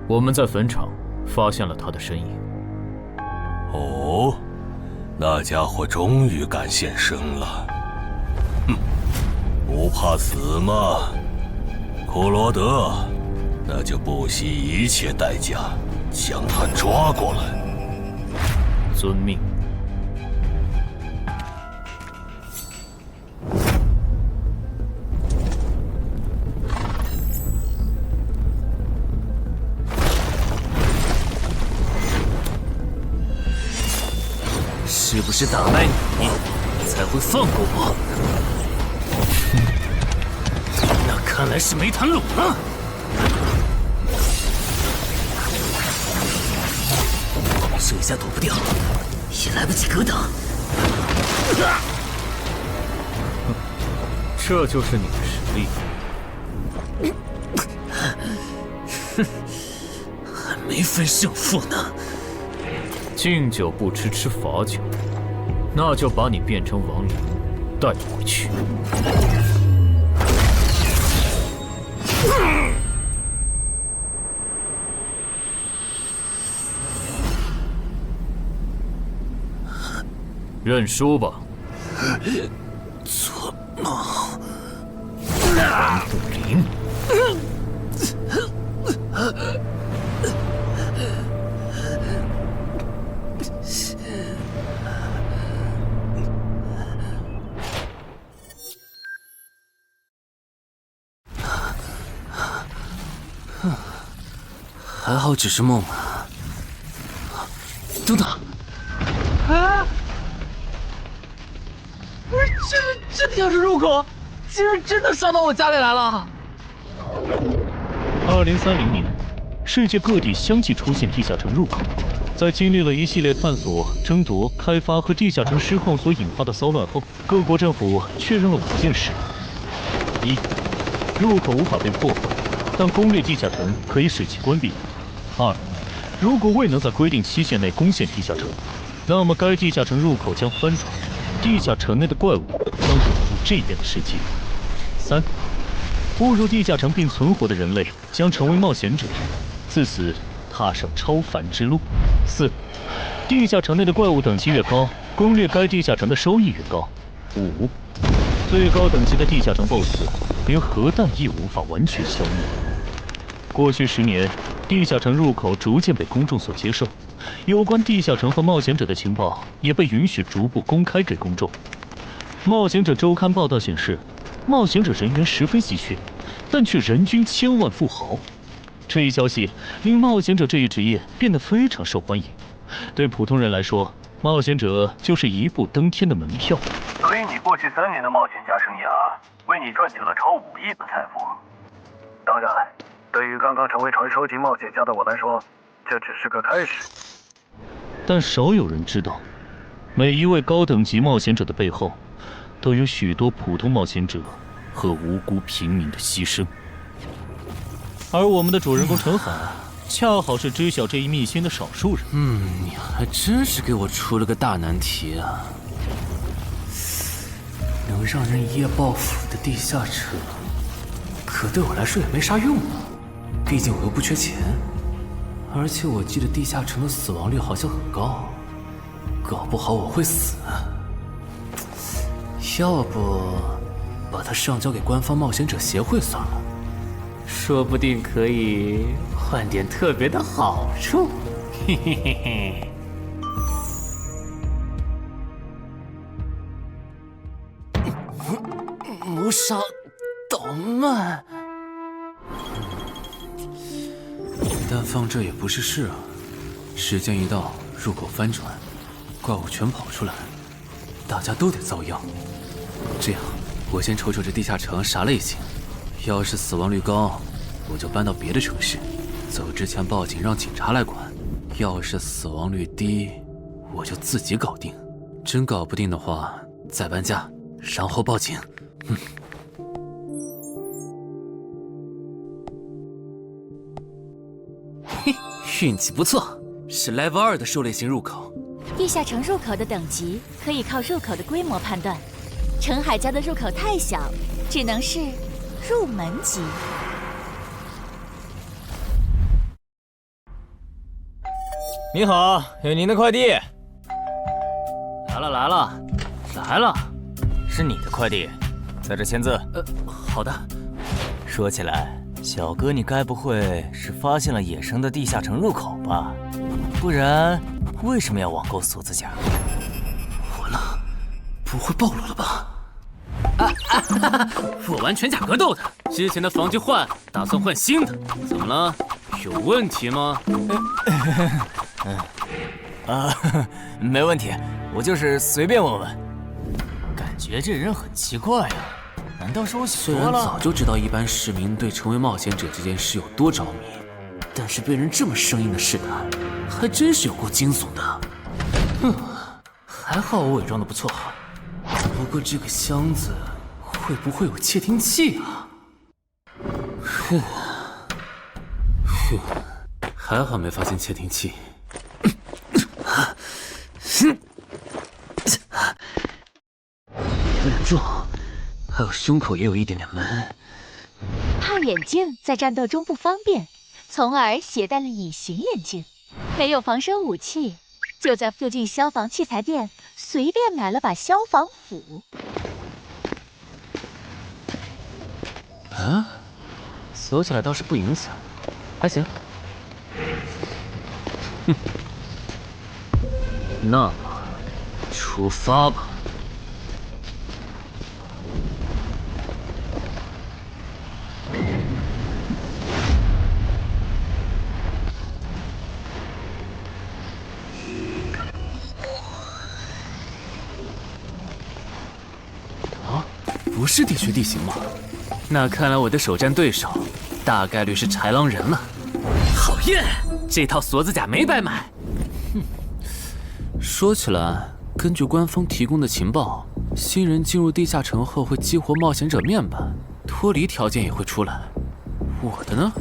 我们在坟场发现了他的身影。哦，那家伙终于敢现身了。哼，不怕死吗？库罗德，那就不惜一切代价将他抓过来。遵命。是不是打败你，才会放过我？那看来是没谈拢了。这下躲不掉，也来不及格挡。这就是你的实力。还没分胜负呢。敬酒不吃吃罚酒，那就把你变成亡灵带回去。认输吧。做梦。蓝不灵。还好只是梦啊！等等，啊！不是，这地下室入口，竟然真的上到我家里来了！2030年，世界各地相继出现地下城入口。在经历了一系列探索、争夺、开发和地下城失控所引发的骚乱后，各国政府确认了5件事：一、入口无法被破坏，但攻略地下城可以使其关闭。2. 如果未能在规定期限内攻陷地下城，那么该地下城入口将翻转，地下城内的怪物将涌入这边的世界。3. 误入地下城并存活的人类将成为冒险者，自此踏上超凡之路。4. 地下城内的怪物等级越高，攻略该地下城的收益越高。5. 最高等级的地下城 BOSS 连核弹亦无法完全消灭。过去10年，地下城入口逐渐被公众所接受，有关地下城和冒险者的情报也被允许逐步公开给公众。冒险者周刊报道显示，冒险者人员十分稀缺，但却人均千万富豪。这一消息令冒险者这一职业变得非常受欢迎。对普通人来说，冒险者就是一步登天的门票。所以你过去3年的冒险家生涯，为你赚取了超5亿的财富。当然，对于刚刚成为传说级冒险家的我来说，这只是个开始。但少有人知道，每一位高等级冒险者的背后，都有许多普通冒险者和无辜平民的牺牲。而我们的主人公陈海，恰好是知晓这一秘辛的少数人。你还真是给我出了个大难题啊！能让人一夜暴富的地下城，可对我来说也没啥用啊。毕竟我又不缺钱，而且我记得地下城的死亡率好像很高，搞不好我会死。要不把它上交给官方冒险者协会算了，说不定可以换点特别的好处。嘿嘿嘿嘿。谋杀岛鳗，但放这也不是事啊。时间一到，入口翻转，怪物全跑出来，大家都得遭殃。这样，我先瞅瞅这地下城啥类型，要是死亡率高，我就搬到别的城市，走之前报警让警察来管；要是死亡率低，我就自己搞定。真搞不定的话，再搬家，然后报警。嘿，运气不错，是 Level 2的狩猎型入口。地下城入口的等级可以靠入口的规模判断，陈海家的入口太小，只能是入门级。你好，有您的快递。来了，是你的快递，在这签字。好的。说起来，小哥，你该不会是发现了野生的地下城入口吧？不然为什么要网购锁子甲？完了，不会暴露了吧？我玩全甲格斗的，之前的防具换，打算换新的。怎么了？有问题吗？没问题，我就是随便问问。感觉这人很奇怪啊，难道是我想虽然多了？早就知道一般市民对成为冒险者这件事有多着迷，但是被人这么生硬的试探，还真是有够惊悚的。还好我伪装的不错。不过这个箱子会不会有窃听器啊？还好没发现窃听器。稳住，还有胸口也有一点点闷。怕眼镜在战斗中不方便，从而携带了隐形眼镜。没有防身武器，就在附近消防器材店随便买了把消防斧。啊，锁起来倒是不影响，还行。那么，出发吧。不是地穴地形吗？那看来我的首战对手大概率是豺狼人了。讨厌，这套锁子甲没白买。说起来，根据官方提供的情报，新人进入地下城后会激活冒险者面板，脱离条件也会出来。我的呢？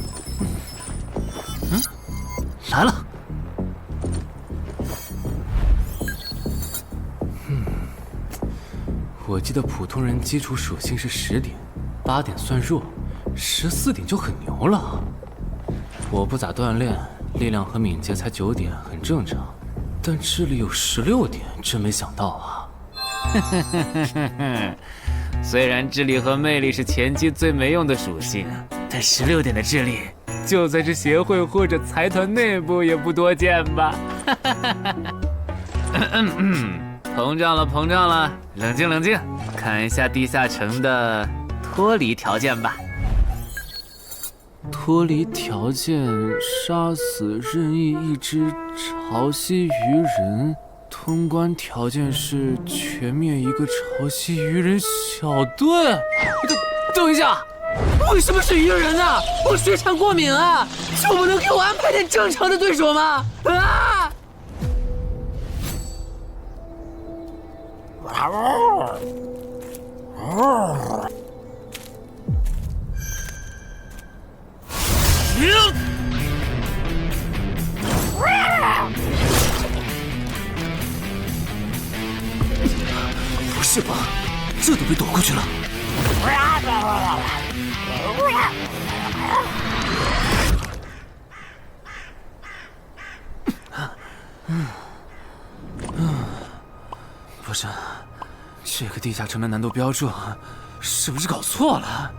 来了。我记得普通人基础属性是10点，8点算弱，14点就很牛了。我不咋锻炼，力量和敏捷才9点，很正常。但智力有16点，真没想到啊！虽然智力和魅力是前期最没用的属性，但16点的智力，就算是协会或者财团内部也不多见吧？膨胀了，冷静，看一下地下城的脱离条件吧。脱离条件：杀死任意一只潮汐鱼人。通关条件是全灭一个潮汐鱼人小队。等一下，为什么是鱼人啊？我水产过敏啊！就不能给我安排点正常的对手吗？啊！不是吧？这都被躲过去了。不是，这个地下城的难度标注是不是搞错了？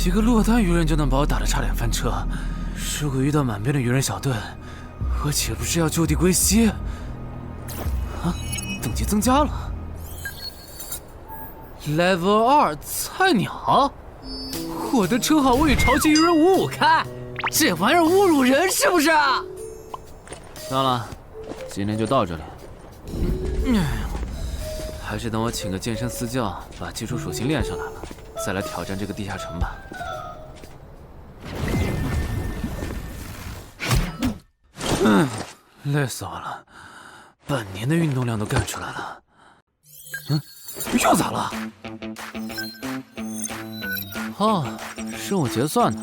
一个落单鱼人就能把我打得差点翻车，如果遇到满编的鱼人小队，我岂不是要就地归西？啊，等级增加了。Level 2菜鸟，我的称号我与潮汐鱼人5-5开，这玩意儿侮辱人是不是？算了，今天就到这里。还是等我请个健身私教，把基础属性练上来了，再来挑战这个地下城吧。累死我了，半年的运动量都干出来了。又咋了？哦，任务结算呢？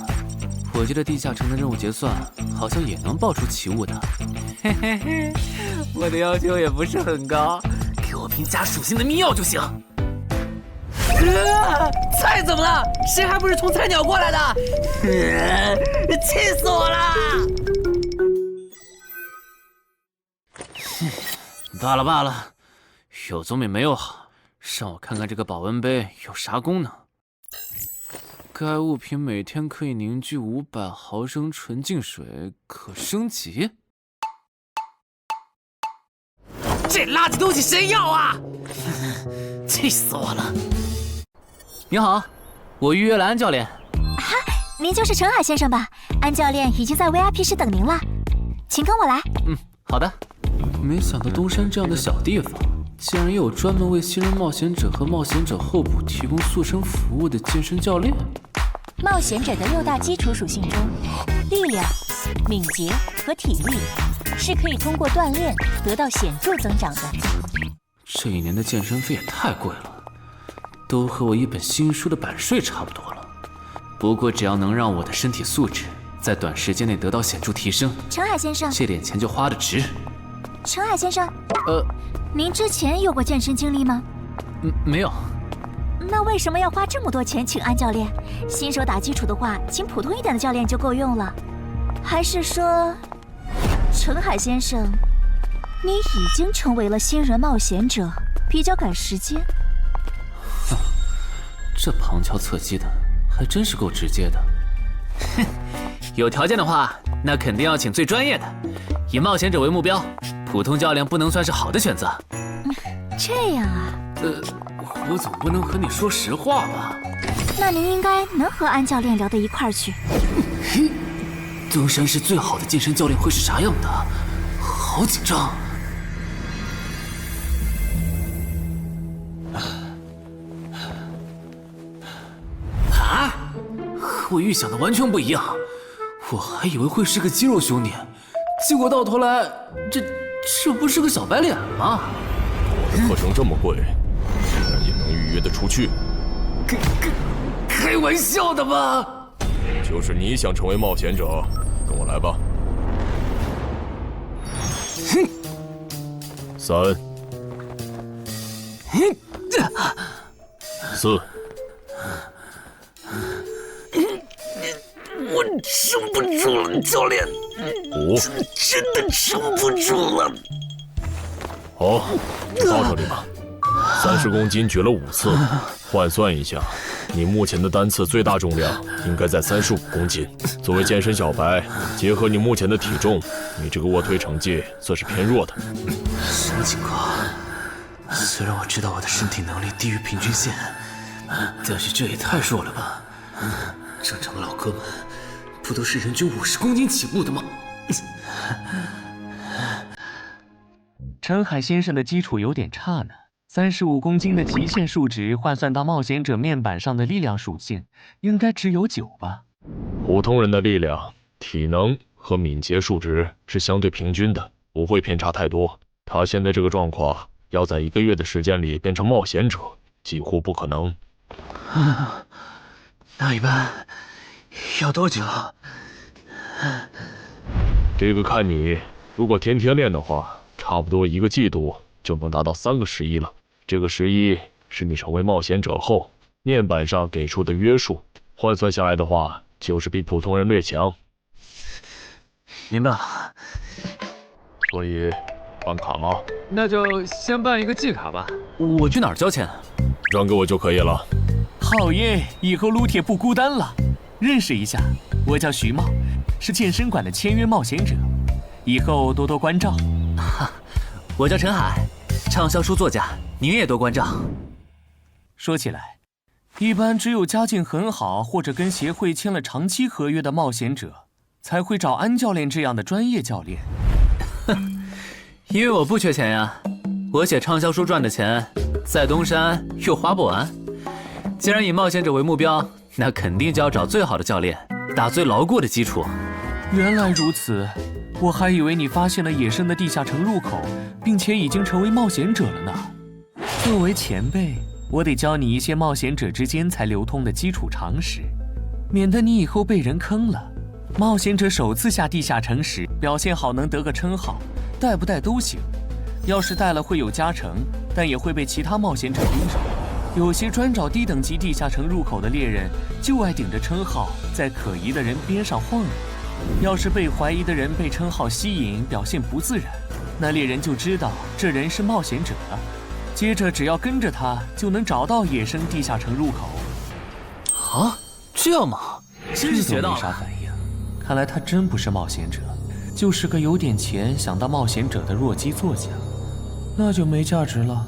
我记得地下城的任务结算好像也能爆出奇物的。嘿嘿嘿，我的要求也不是很高，给我瓶加属性的迷药就行。菜怎么了？谁还不是从菜鸟过来的？气死我了！罢了罢了，有总比没有好。让我看看这个保温杯有啥功能。该物品每天可以凝聚500毫升纯净水，可升级。这垃圾东西谁要啊？气死我了！你好，我预约了安教练。哈，您就是陈海先生吧？安教练已经在 VIP 室等您了，请跟我来。好的。没想到东山这样的小地方，竟然也有专门为新人冒险者和冒险者候补提供塑身服务的健身教练。冒险者的6大基础属性中，力量、敏捷和体力是可以通过锻炼得到显著增长的。这1年的健身费也太贵了，都和我一本新书的版税差不多了。不过只要能让我的身体素质在短时间内得到显著提升，陈海先生，这点钱就花得值。陈海先生，您之前有过健身经历吗？没有。那为什么要花这么多钱请安教练？新手打基础的话，请普通一点的教练就够用了。还是说，陈海先生，你已经成为了新人冒险者，比较赶时间？这旁敲侧击的，还真是够直接的。哼，有条件的话，那肯定要请最专业的，以冒险者为目标，普通教练不能算是好的选择。这样啊？我总不能和你说实话吧？那您应该能和安教练聊到一块儿去。东山市最好的健身教练会是啥样的？好紧张。啊！和我预想的完全不一样，我还以为会是个肌肉兄弟，结果到头来，这不是个小白脸吗？我的课程这么贵，竟然也能预约得出去？开玩笑的吧？就是你想成为冒险者，跟我来吧。哼，3、4。我撑不住了，教练。5，真的撑不住了。好，就到这里吧。30公斤举了5次，换算一下，你目前的单次最大重量应该在35公斤。作为健身小白，结合你目前的体重，你这个卧推成绩算是偏弱的。什么情况？虽然我知道我的身体能力低于平均线，但是这也太弱了吧？正常的老哥们不都是人均50公斤起步的吗？陈海先生的基础有点差呢，35公斤的极限数值换算到冒险者面板上的力量属性，应该只有9吧？普通人的力量、体能和敏捷数值是相对平均的，不会偏差太多。他现在这个状况，要在1个月的时间里变成冒险者，几乎不可能。那一般要多久？这个看你，如果天天练的话，差不多1个季度就能达到3个11了。这个11是你成为冒险者后面板上给出的约束，换算下来的话，就是比普通人略强。明白了。所以办卡吗？那就先办一个季卡吧。我去哪儿交钱？让给我就可以了。好耶，以后撸铁不孤单了。认识一下，我叫徐茂，是健身馆的签约冒险者，以后多多关照。我叫陈海，畅销书作家，您也多关照。说起来，一般只有家境很好或者跟协会签了长期合约的冒险者，才会找安教练这样的专业教练。因为我不缺钱呀，我写畅销书赚的钱，在东山又花不完。既然以冒险者为目标，那肯定就要找最好的教练，打最牢固的基础。原来如此，我还以为你发现了野生的地下城入口，并且已经成为冒险者了呢。作为前辈，我得教你一些冒险者之间才流通的基础常识，免得你以后被人坑了。冒险者首次下地下城时，表现好能得个称号，带不带都行。要是带了会有加成，但也会被其他冒险者盯上。有些专找低等级地下城入口的猎人，就爱顶着称号在可疑的人边上晃悠。要是被怀疑的人被称号吸引，表现不自然，那猎人就知道这人是冒险者，接着只要跟着他，就能找到野生地下城入口。啊，这样吗？真是学到了。没啥反应，看来他真不是冒险者，就是个有点钱想当冒险者的弱鸡作家，那就没价值了。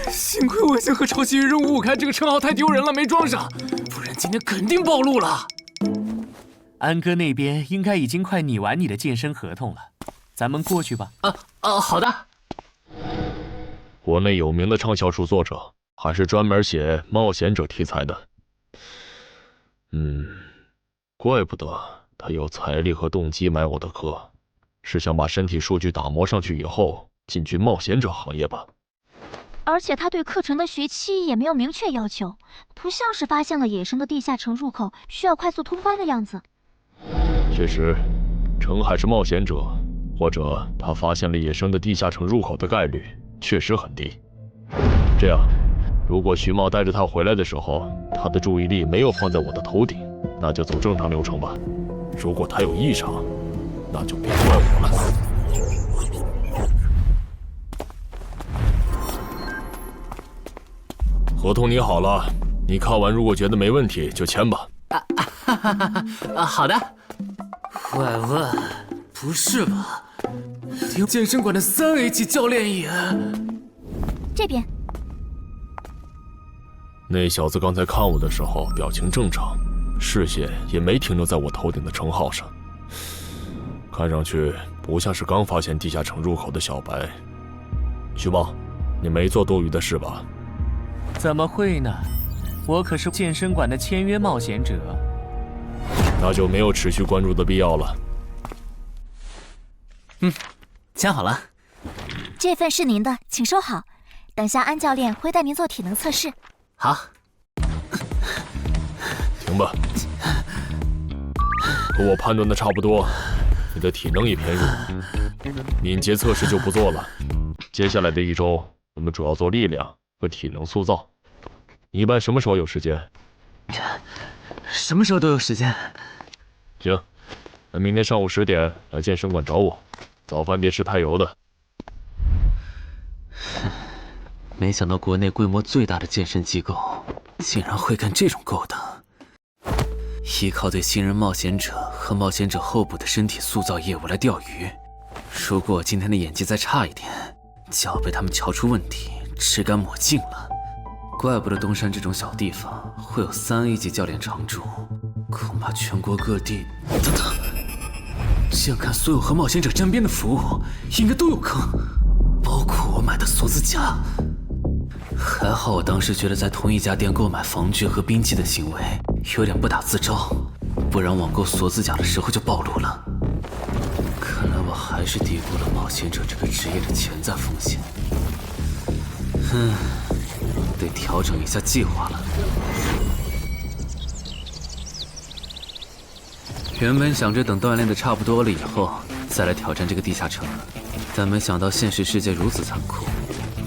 幸亏我先和抄袭人五五开这个称号太丢人了，没装上，不然今天肯定暴露了。安哥那边应该已经快拟完你的健身合同了，咱们过去吧。好的。国内有名的畅销书作者，还是专门写冒险者题材的。怪不得他有财力和动机买我的课，是想把身体数据打磨上去以后进军冒险者行业吧。而且他对课程的学期也没有明确要求，不像是发现了野生的地下城入口需要快速通关的样子。确实，程海是冒险者，或者他发现了野生的地下城入口的概率确实很低。这样，如果徐茂带着他回来的时候，他的注意力没有放在我的头顶，那就走正常流程吧。如果他有异常，那就别怪我了。合同拟好了，你看完如果觉得没问题就签吧。好的。喂，不是吧？连健身馆的3A 级教练也……这边。那小子刚才看我的时候表情正常，视线也没停留在我头顶的称号上，看上去不像是刚发现地下城入口的小白。徐茂，你没做多余的事吧？怎么会呢？我可是健身馆的签约冒险者。那就没有持续关注的必要了。签好了。这份是您的，请收好。等下安教练会带您做体能测试。好。停吧。和我判断的差不多，你的体能也偏弱，敏捷测试就不做了。接下来的1周，我们主要做力量和体能塑造。你一般什么时候有时间？什么时候都有时间。行，那明天上午10点来健身馆找我，早饭别吃太油的。没想到国内规模最大的健身机构竟然会干这种勾当。依靠对新人冒险者和冒险者候补的身体塑造业务来钓鱼，如果我今天的演技再差一点，就要被他们瞧出问题，吃干抹净了。怪不得东山这种小地方会有3A 级教练常驻，恐怕全国各地……等等，这样看，所有和冒险者沾边的服务应该都有坑，包括我买的锁子甲。还好我当时觉得在同一家店购买防具和兵器的行为有点不打自招，不然网购锁子甲的时候就暴露了。看来我还是低估了冒险者这个职业的潜在风险。得调整一下计划了。原本想着等锻炼的差不多了以后再来挑战这个地下城，但没想到现实世界如此残酷，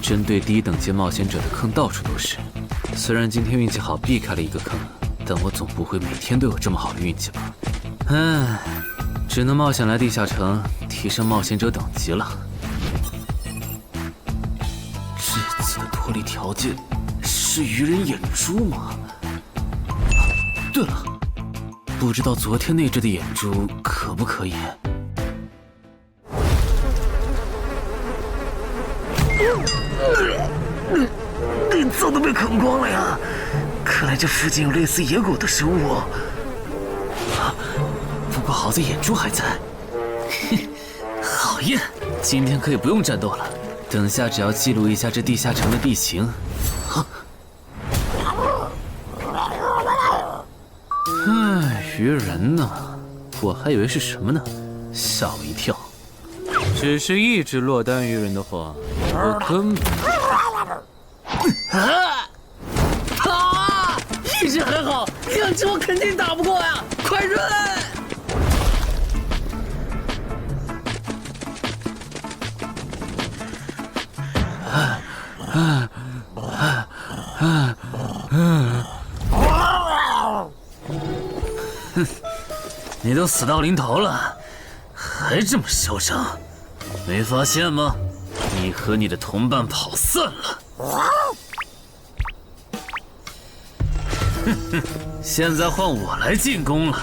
针对低等级冒险者的坑到处都是。虽然今天运气好避开了一个坑，但我总不会每天都有这么好的运气吧？只能冒险来地下城提升冒险者等级了。这次的脱离条件是鱼人眼珠吗？对了，不知道昨天那只的眼珠可不可以？早都被啃光了呀！看来这附近有类似野狗的生物。不过好在眼珠还在。好耶！今天可以不用战斗了，等下只要记录一下这地下城的地形。鱼人呢？我还以为是什么呢，吓我一跳。只是一只落单鱼人的话，我根本……跑啊！一只还好，2只我肯定打不过呀！快润！你都死到临头了，还这么嚣张，没发现吗？你和你的同伴跑散了。哼哼，现在换我来进攻了。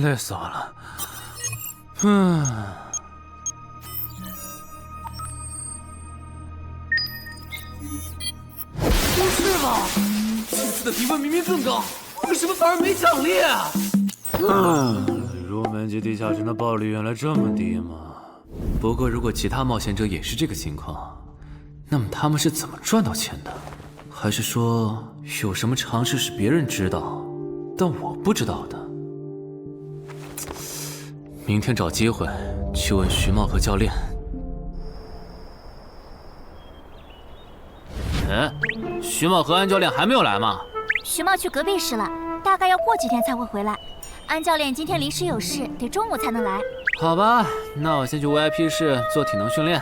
累死我了。不是吧？这次的评分明明更高，为什么反而没奖励啊？入门级地下城的爆率原来这么低吗？不过如果其他冒险者也是这个情况，那么他们是怎么赚到钱的？还是说有什么常识是别人知道，但我不知道的？明天找机会去问徐茂和教练。哎，徐茂和安教练还没有来吗？徐茂去隔壁室了，大概要过几天才会回来。安教练今天临时有事，得中午才能来。好吧，那我先去 VIP 室做体能训练。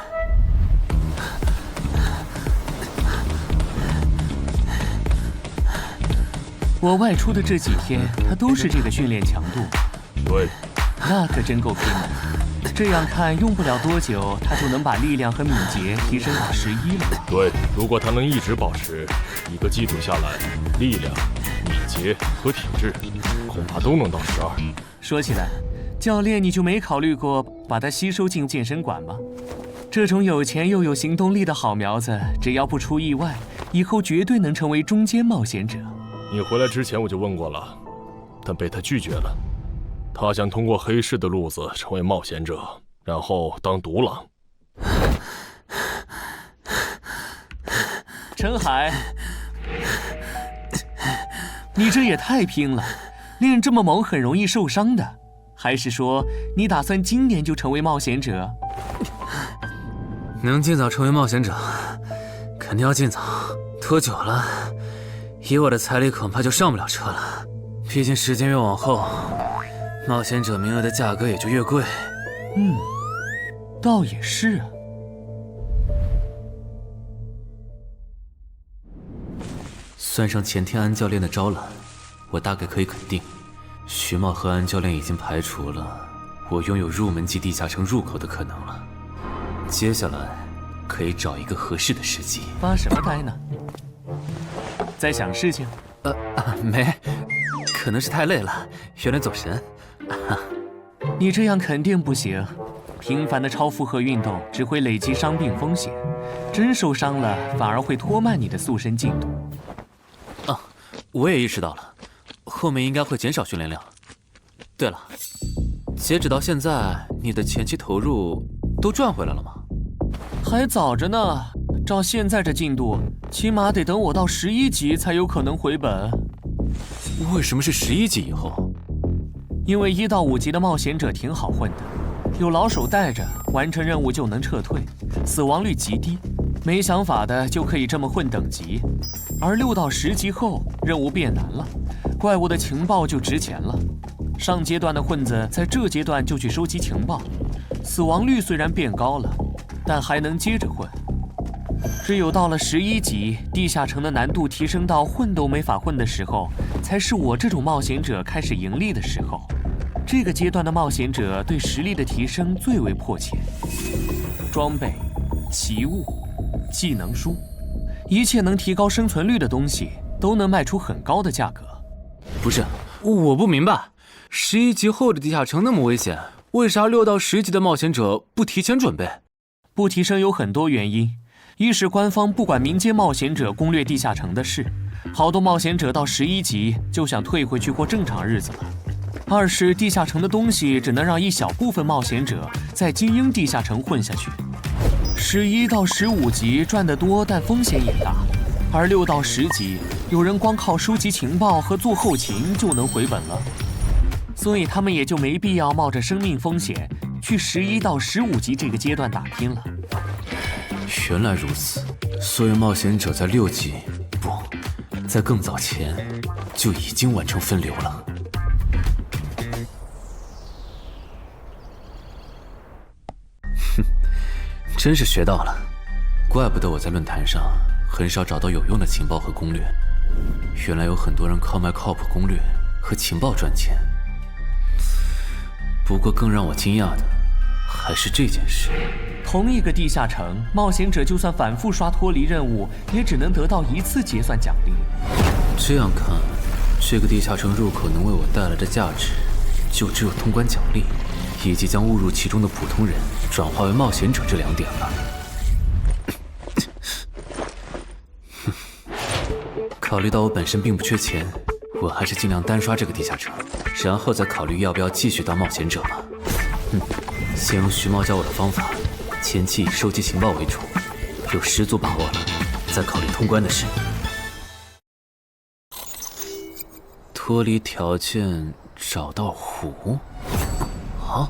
我外出的这几天，他都是这个训练强度。对，那可真够拼的。这样看，用不了多久，他就能把力量和敏捷提升到11了。对，如果他能一直保持1个季度下来，力量、敏捷和体质恐怕都能到12。说起来，教练你就没考虑过把他吸收进健身馆吗？这种有钱又有行动力的好苗子，只要不出意外，以后绝对能成为中间冒险者。你回来之前我就问过了，但被他拒绝了。他想通过黑市的路子成为冒险者，然后当独狼。陈海，你这也太拼了，练这么猛很容易受伤的。还是说你打算今年就成为冒险者？能尽早成为冒险者，肯定要尽早。拖久了，以我的财力恐怕就上不了车了。毕竟时间越往后，冒险者名额的价格也就越贵。倒也是啊。算上前天安教练的招揽，我大概可以肯定，徐茂和安教练已经排除了我拥有入门级地下城入口的可能了。接下来可以找一个合适的时机。发什么呆呢？在想事情？没，可能是太累了，有点走神。你这样肯定不行，频繁的超负荷运动只会累积伤病风险，真受伤了反而会拖慢你的塑身进度。我也意识到了，后面应该会减少训练量。对了，截止到现在，你的前期投入都赚回来了吗？还早着呢，照现在这进度，起码得等我到11级才有可能回本。为什么是11级以后？因为1到5级的冒险者挺好混的，有老手带着，完成任务就能撤退，死亡率极低。没想法的就可以这么混等级。而6到10级后，任务变难了，怪物的情报就值钱了。上阶段的混子在这阶段就去收集情报，死亡率虽然变高了，但还能接着混。只有到了11级，地下城的难度提升到混都没法混的时候，才是我这种冒险者开始盈利的时候。这个阶段的冒险者对实力的提升最为迫切。装备、奇物、技能书，一切能提高生存率的东西，都能卖出很高的价格。不是，我不明白，11级后的地下城那么危险，为啥6到10级的冒险者不提前准备？不提升有很多原因，一是官方不管民间冒险者攻略地下城的事，好多冒险者到11级就想退回去过正常日子了；二是地下城的东西只能让一小部分冒险者在精英地下城混下去。11到15级赚得多，但风险也大，而6到10级，有人光靠收集情报和做后勤就能回本了，所以他们也就没必要冒着生命风险去11到15级这个阶段打拼了。原来如此，所以冒险者在6级不，在更早前就已经完成分流了。哼，真是学到了，怪不得我在论坛上很少找到有用的情报和攻略，原来有很多人靠卖靠谱攻略和情报赚钱。不过更让我惊讶的还是这件事。同一个地下城，冒险者就算反复刷脱离任务，也只能得到1次结算奖励。这样看，这个地下城入口能为我带来的价值，就只有通关奖励，以及将误入其中的普通人转化为冒险者这2点了。考虑到我本身并不缺钱，我还是尽量单刷这个地下城，然后再考虑要不要继续当冒险者吧。先用徐猫教我的方法，前期以收集情报为主，有10足把握了，再考虑通关的事。脱离条件找到湖？啊，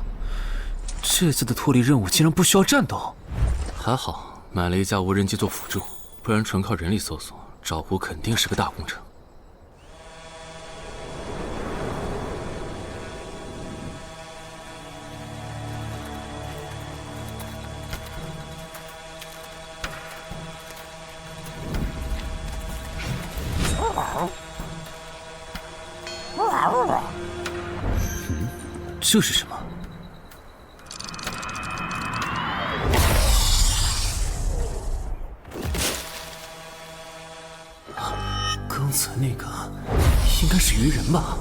这次的脱离任务竟然不需要战斗？还好买了一架无人机做辅助，不然纯靠人力搜索找湖肯定是个大工程。这是什么？刚才那个应该是鱼人吧？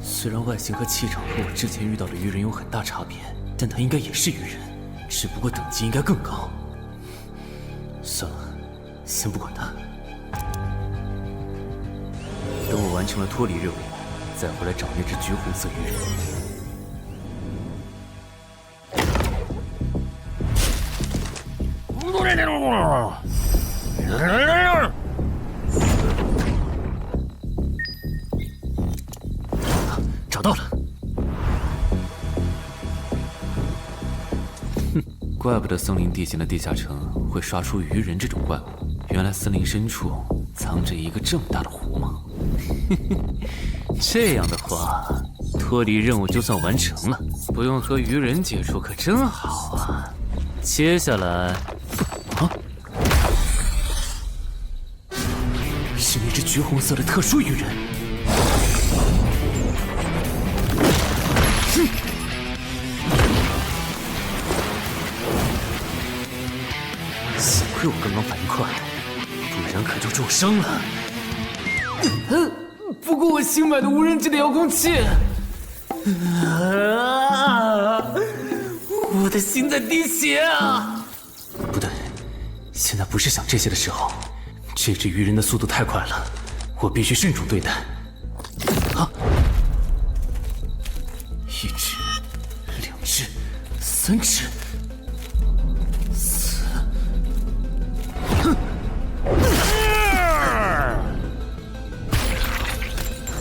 虽然外形和气场和我之前遇到的鱼人有很大差别，但他应该也是鱼人，只不过等级应该更高。算了，先不管他。等我完成了脱离任务，再回来找那只橘红色鱼人。找到了！哼，怪不得森林地形的地下城会刷出鱼人这种怪物，原来森林深处藏着一个这么大的湖吗？这样的话，脱离任务就算完成了，不用和鱼人接触可真好啊！接下来，是那只橘红色的特殊鱼人。幸亏我刚刚反应快，不然可就重伤了。不过我新买的无人机的遥控器，我的心在滴血啊！不对，现在不是想这些的时候。这只鱼人的速度太快了，我必须慎重对待。啊！1只、2只、3只、4……哼！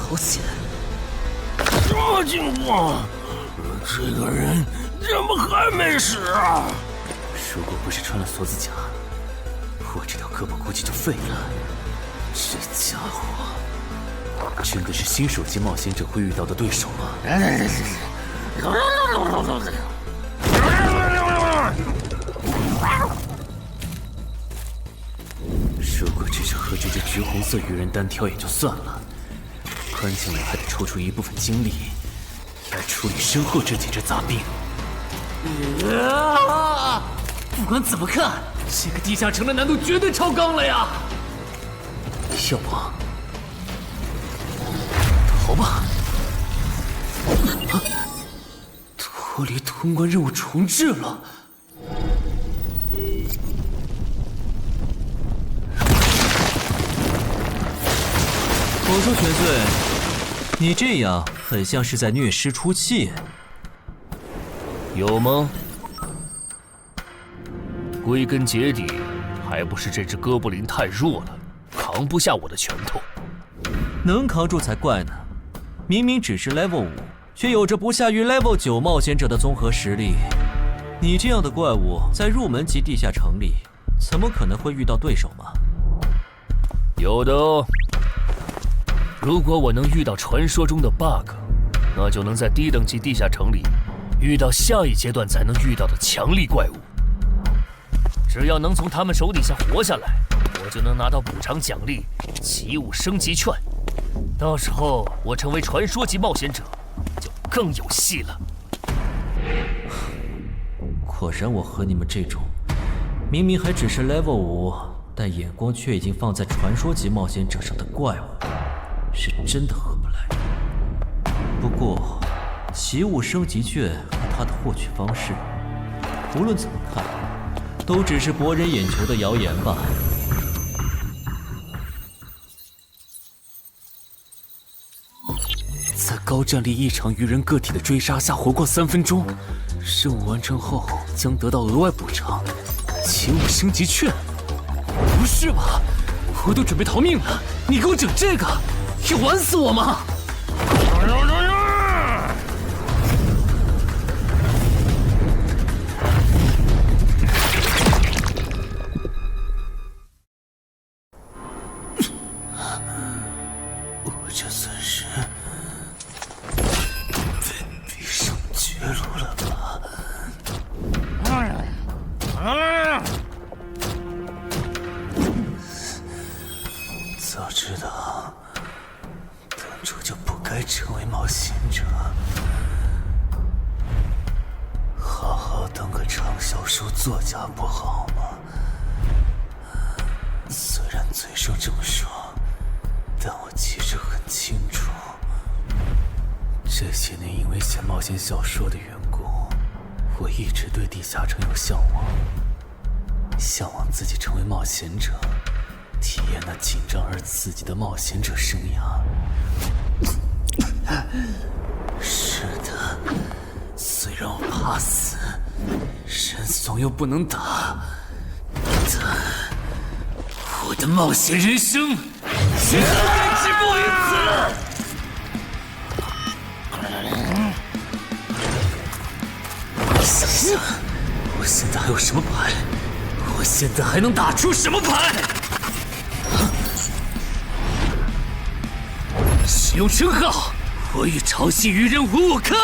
好险！这情况，这个人怎么还没死啊？如果不是穿了锁子甲，我这条胳膊估计就废了。这家伙真的是新手级冒险者会遇到的对手吗？如果只是和这只橘红色鱼人单挑也就算了，关键我还得抽出一部分精力来处理身后这几只杂兵。不管怎么看，这个地下城的难度绝对超纲了呀！要不逃吧？脱离通关任务重置了。我说全罪，你这样很像是在虐尸出气。有吗？归根结底，还不是这只哥布林太弱了，扛不下我的拳头。能扛住才怪呢！明明只是 Level 5，却有着不下于 Level 9冒险者的综合实力。你这样的怪物，在入门级地下城里，怎么可能会遇到对手嘛？有的哦。如果我能遇到传说中的 bug， 那就能在低等级地下城里遇到下一阶段才能遇到的强力怪物。只要能从他们手底下活下来，我就能拿到补偿奖励——奇物升级券。到时候我成为传说级冒险者，就更有戏了。果然，我和你们这种明明还只是 level 5，但眼光却已经放在传说级冒险者上的怪物，是真的合不来。不过，奇物升级券和它的获取方式，无论怎么看，都只是博人眼球的谣言吧。在高战力异常鱼人个体的追杀下活过3分钟，任务完成后将得到额外补偿，奇物升级券。不是吧？我都准备逃命了，你给我整这个，要玩死我吗？我这算是逼上绝路了吧？早知道当初就不该成为冒险者，好好当个畅销书作家不好吗？虽然嘴上这么说，但我其实很清楚，这些年因为写冒险小说的缘故，我一直对地下城有向往，向往自己成为冒险者，体验那紧张而刺激的冒险者生涯。是的，虽然我怕死，人怂又不能打，但我的冒险人生绝对止步于此。想想，我现在还有什么牌？我现在还能打出什么牌？使用称号，我与潮汐鱼人五五开！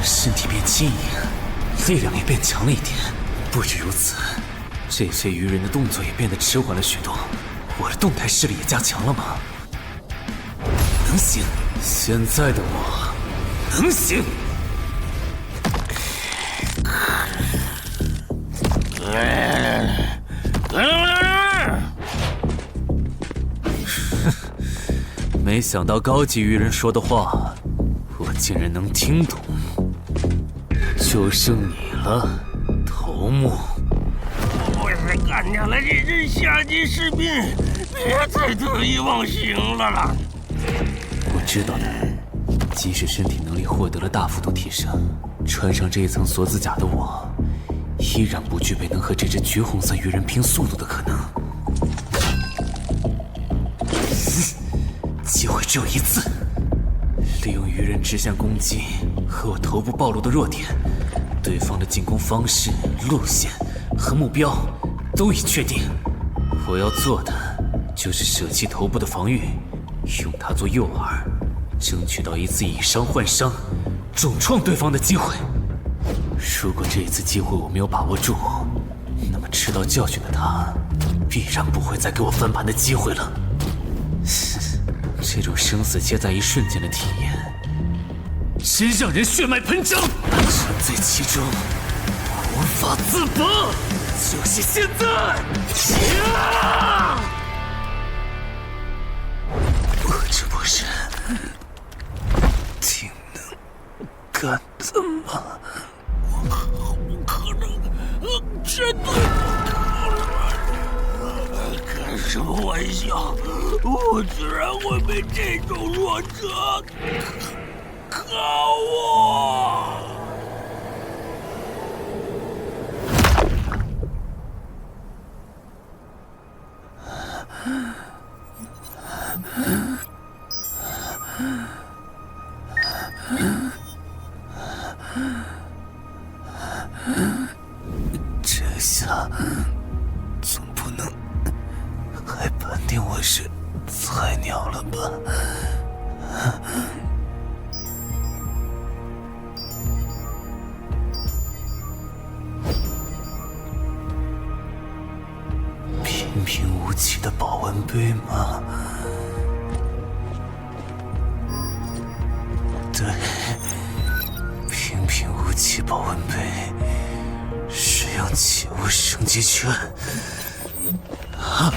身体变轻盈，力量也变强了一点。不止如此，这些鱼人的动作也变得迟缓了许多。我的动态视力也加强了吗？能行，现在的我能行。没想到高级鱼人说的话，我竟然能听懂。就剩你了，头目。我是干掉了这只下级士兵，别再得意忘形了啦！我知道的，即使身体能力获得了大幅度提升，穿上这一层锁子甲的我，依然不具备能和这只橘红色鱼人拼速度的可能。机会只有一次，利用鱼人直线攻击和我头部暴露的弱点，对方的进攻方式、路线和目标都已确定。我要做的就是舍弃头部的防御，用它做诱饵，争取到一次以伤换伤、重创对方的机会。如果这一次机会我没有把握住，那么吃到教训的他，必然不会再给我翻盘的机会了。这种生死皆在一瞬间的体验，真让人血脉喷张，沉醉其中，无法自拔。就是现在！我这不是挺能干的吗？不可能，绝对不可能！开什么玩笑？我居然会被这种弱者靠我！这下总不能还判定我是菜鸟了吧？平平无奇的保温杯吗？对，平平无奇保温杯。使用起雾升级圈。啊！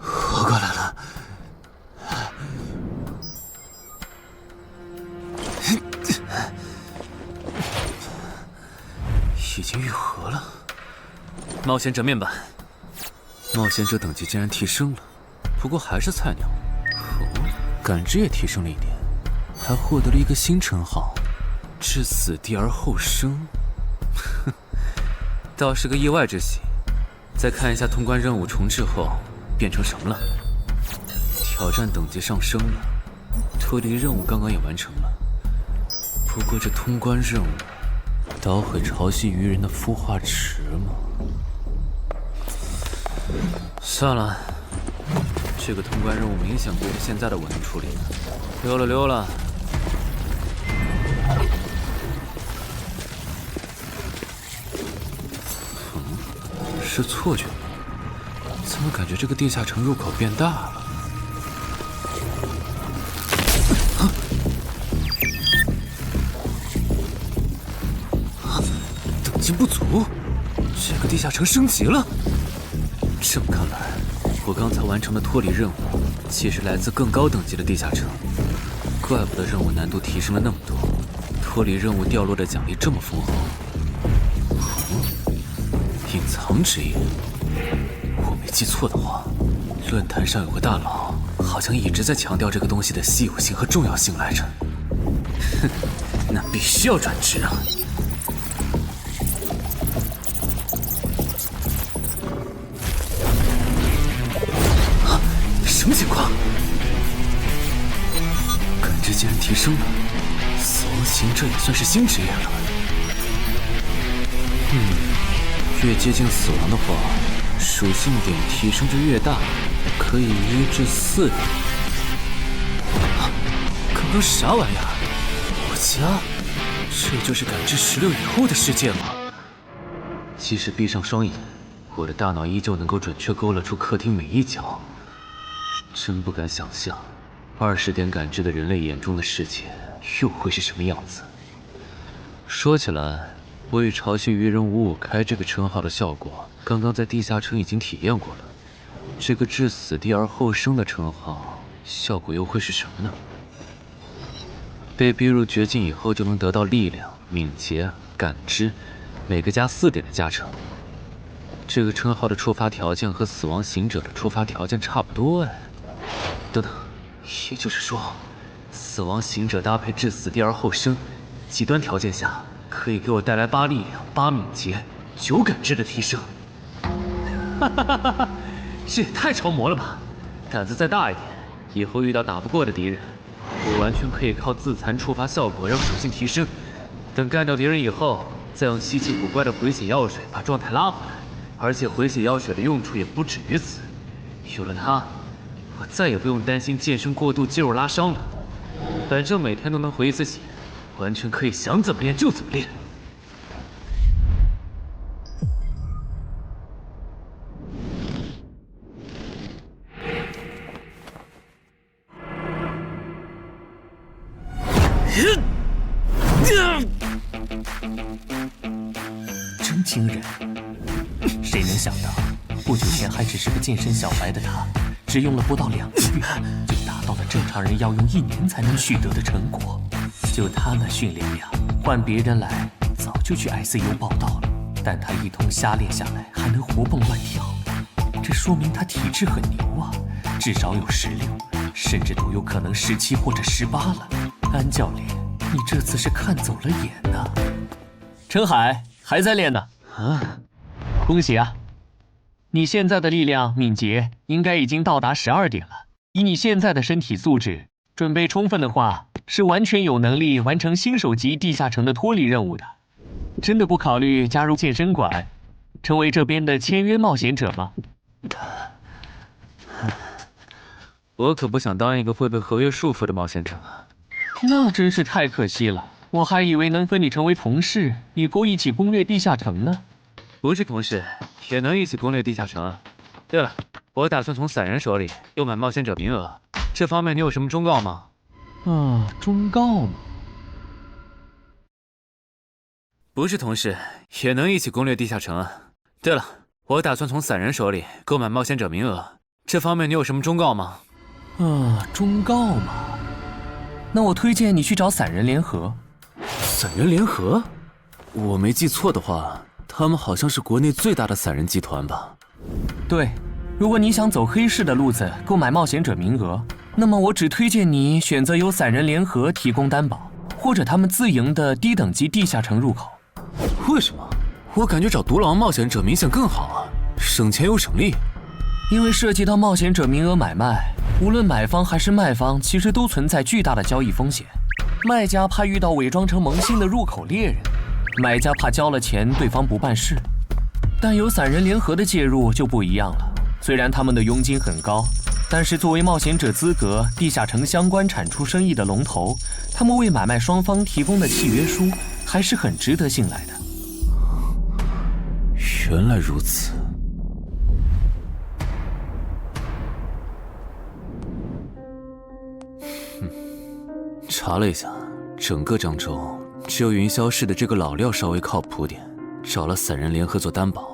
活过来了。已经愈合了。冒险者面板，冒险者等级竟然提升了，不过还是菜鸟。哦，感知也提升了一点，还获得了一个新称号——至死地而后生。哼，倒是个意外之喜。再看一下通关任务重置后变成什么了。挑战等级上升了，脱离任务刚刚也完成了。不过这通关任务，捣毁潮汐鱼人的孵化池吗？算了，这个通关任务明显不是现在的稳定处理，溜了溜了。是错觉，怎么感觉这个地下城入口变大了？等级不足，这个地下城升级了。这么看来，我刚才完成的脱离任务，其实来自更高等级的地下城。怪不得任务难度提升了那么多，脱离任务掉落的奖励这么丰厚。隐藏之眼，我没记错的话，论坛上有个大佬，好像一直在强调这个东西的稀有性和重要性来着。哼，那必须要转职啊！什么情况？感知竟然提升了，死亡行者也算是新职业了。越接近死亡的话，属性点提升就越大，可以1至4点。刚刚啥玩意儿？我家？这就是感知16以后的世界吗？即使闭上双眼，我的大脑依旧能够准确勾勒出客厅每一角。真不敢想象，20点感知的人类眼中的世界又会是什么样子。说起来，我与潮汐鱼人555开这个称号的效果，刚刚在地下城已经体验过了。这个至死地而后生的称号，效果又会是什么呢？被逼入绝境以后，就能得到力量、敏捷、感知，每个加4点的加成。这个称号的触发条件和死亡行者的触发条件差不多哎。等等，也就是说，死亡行者搭配至死地而后生，极端条件下可以给我带来8力量、8敏捷、9感知的提升。哈哈哈哈！这也太超模了吧！胆子再大一点，以后遇到打不过的敌人，我完全可以靠自残触发效果让属性提升。等干掉敌人以后，再用稀奇古怪的回血药水把状态拉回来。而且回血药水的用处也不止于此，有了它，我再也不用担心健身过度肌肉拉伤了。反正每天都能回一次血，完全可以想怎么练就怎么练。真惊人！谁能想到，不久前还只是个健身小白的他，只用了不到2个月，就达到了正常人要用1年才能取得的成果。就他那训练量，换别人来早就去 ICU 报道了。但他一通瞎练下来，还能活蹦乱跳。这说明他体质很牛啊，至少有16，甚至都有可能17或者18了。安教练，你这次是看走了眼呐。陈海还在练呢。啊，恭喜啊！你现在的力量、敏捷应该已经到达12点了。以你现在的身体素质，准备充分的话，是完全有能力完成新手级地下城的脱离任务的。真的不考虑加入健身馆，成为这边的签约冒险者吗？我可不想当一个会被合约束缚的冒险者。那真是太可惜了，我还以为能和你成为同事，以后一起攻略地下城呢。不是同事，也能一起攻略地下城。对了，我打算从散人手里购买冒险者名额，这方面你有什么忠告吗？忠告吗？不是同事，也能一起攻略地下城啊。对了，我打算从散人手里购买冒险者名额，这方面你有什么忠告吗？忠告嘛，那我推荐你去找散人联合。散人联合？我没记错的话，他们好像是国内最大的散人集团吧？对，如果你想走黑市的路子购买冒险者名额，那么我只推荐你选择由散人联合提供担保，或者他们自营的低等级地下城入口。为什么？我感觉找独狼冒险者明显更好啊，省钱又省力。因为涉及到冒险者名额买卖，无论买方还是卖方，其实都存在巨大的交易风险。卖家怕遇到伪装成萌新的入口猎人，买家怕交了钱对方不办事。但有散人联合的介入就不一样了，虽然他们的佣金很高，但是作为冒险者资格地下城相关产出生意的龙头，他们为买卖双方提供的契约书还是很值得信赖的。原来如此。查了一下，整个漳州只有云霄市的这个老廖稍微靠谱点，找了散人联合做担保。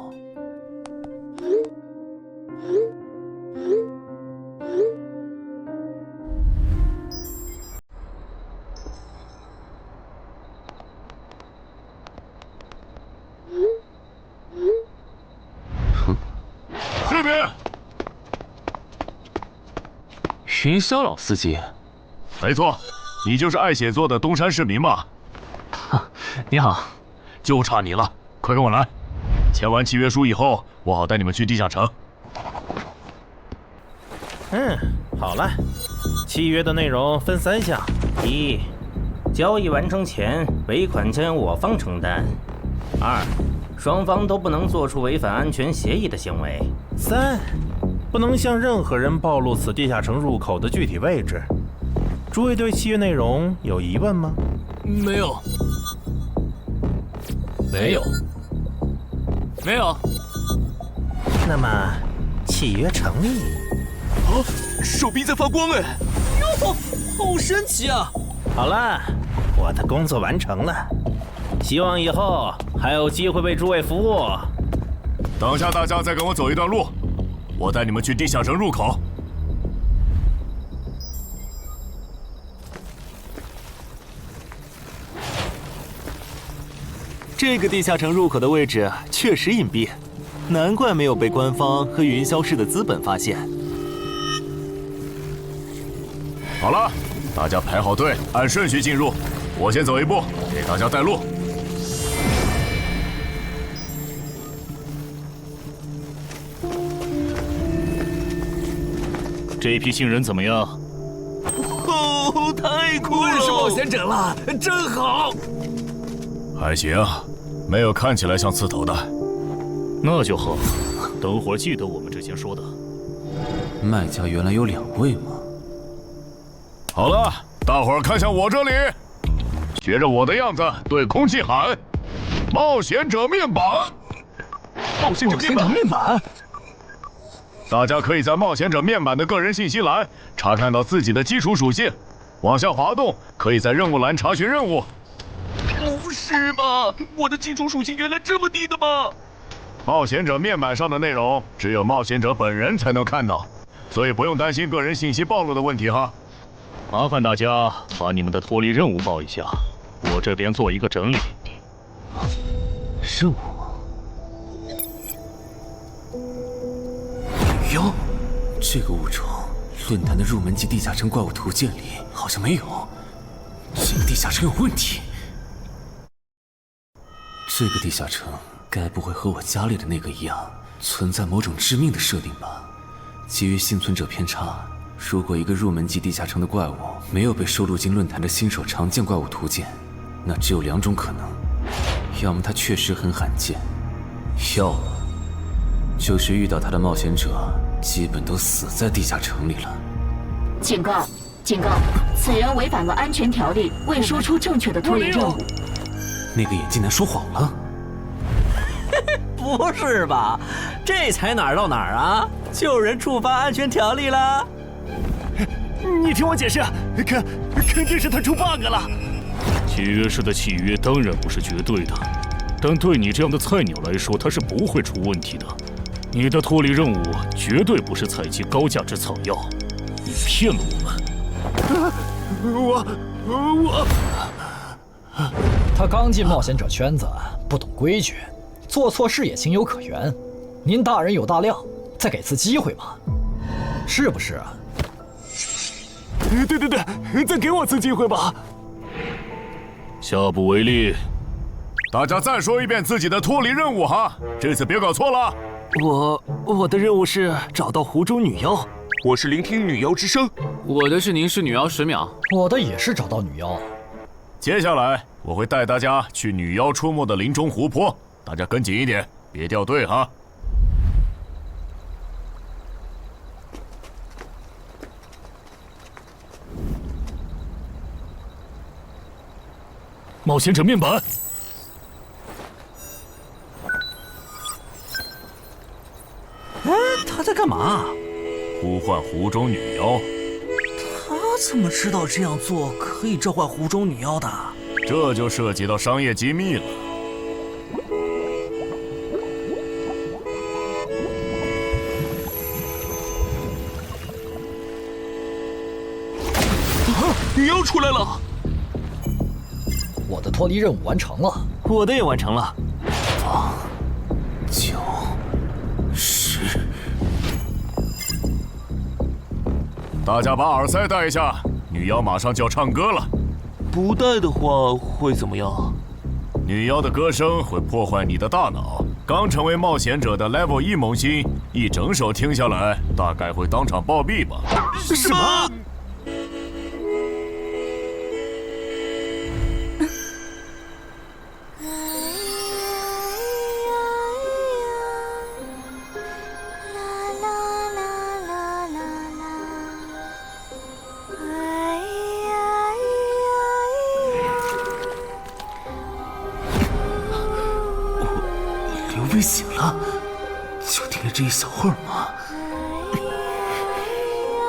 这边，云霄老司机，没错。你就是爱写作的东山市民吧？你好，就差你了，快跟我来。签完契约书以后，我好带你们去地下城。好了，契约的内容分3项：一，交易完成前尾款将由我方承担；二，双方都不能做出违反安全协议的行为；三，不能向任何人暴露此地下城入口的具体位置。诸位对契约内容有疑问吗？没有。没有。没有。那么，契约成立。手臂在发光哎！哟，好神奇啊！好了，我的工作完成了，希望以后还有机会为诸位服务。等下大家再跟我走一段路，我带你们去地下城入口。这个地下城入口的位置确实隐蔽，难怪没有被官方和云霄市的资本发现。好了，大家排好队，按顺序进入。我先走一步，给大家带路。这批新人怎么样？太酷了！我是冒险者了，真好。还行，没有看起来像刺头的。那就好，等会儿记得我们之前说的。卖家原来有2位吗？好了，大伙儿看向我这里，学着我的样子对空气喊：“冒险者面板！”冒险者面板。大家可以在冒险者面板的个人信息栏查看到自己的基础属性，往下滑动，可以在任务栏查询任务。不是吧？我的基础属性原来这么低的吗？冒险者面板上的内容只有冒险者本人才能看到，所以不用担心个人信息暴露的问题哈。麻烦大家把你们的脱离任务报一下，我这边做一个整理。任务？这个物种，论坛的入门级地下城怪物图鉴里好像没有。这个地下城有问题。这个地下城该不会和我家里的那个一样，存在某种致命的设定吧？基于幸存者偏差，如果一个入门级地下城的怪物没有被收录进论坛的新手常见怪物图鉴，那只有2种可能：要么它确实很罕见，要么就是遇到它的冒险者基本都死在地下城里了。警告！警告！此人违反了安全条例，未说出正确的脱离任务。那个眼镜男说谎了？不是吧？这才哪儿到哪儿啊？就有人触发安全条例了？你听我解释，肯定是他出 bug 了。契约式的契约当然不是绝对的，但对你这样的菜鸟来说，它是不会出问题的。你的脱离任务绝对不是采集高价值草药，你骗了我们。他刚进冒险者圈子，不懂规矩，做错事也情有可原。您大人有大量，再给次机会嘛，是不是啊？对，再给我次机会吧。下不为例。大家再说一遍自己的脱离任务哈，这次别搞错了。我的任务是找到湖中女妖。我是聆听女妖之声。我的是凝视女妖10秒。我的也是找到女妖。接下来我会带大家去女妖出没的林中湖泊，大家跟紧一点，别掉队哈。冒险者面板。他在干嘛？呼唤湖中女妖。他怎么知道这样做可以召唤湖中女妖的？这就涉及到商业机密了。女妖出来了！我的脱离任务完成了，我的也完成了。8、9、10。大家把耳塞戴一下，女妖马上就要唱歌了。不戴的话会怎么样？女妖的歌声会破坏你的大脑。刚成为冒险者的 Level 1萌新，一整首听下来，大概会当场暴毙吧。什么？被醒了，就听了这一小会儿嘛。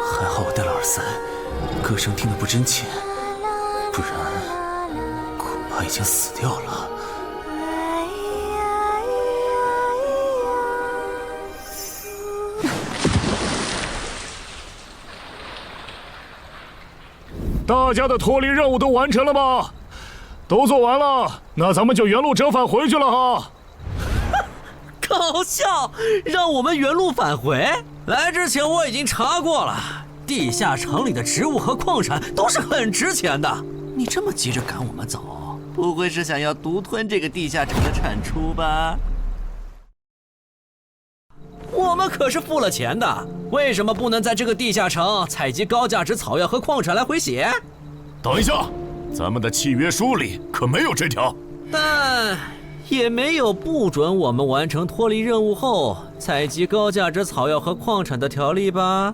还好我戴了耳塞，歌声听得不真切，不然恐怕已经死掉了。大家的脱离任务都完成了吗？都做完了，那咱们就原路折返回去了哈。搞笑，让我们原路返回？来之前我已经查过了，地下城里的植物和矿产都是很值钱的。你这么急着赶我们走，不会是想要独吞这个地下城的产出吧？我们可是付了钱的，为什么不能在这个地下城采集高价值草药和矿产来回血？等一下，咱们的契约书里可没有这条。但也没有不准我们完成脱离任务后采集高价值草药和矿产的条例吧？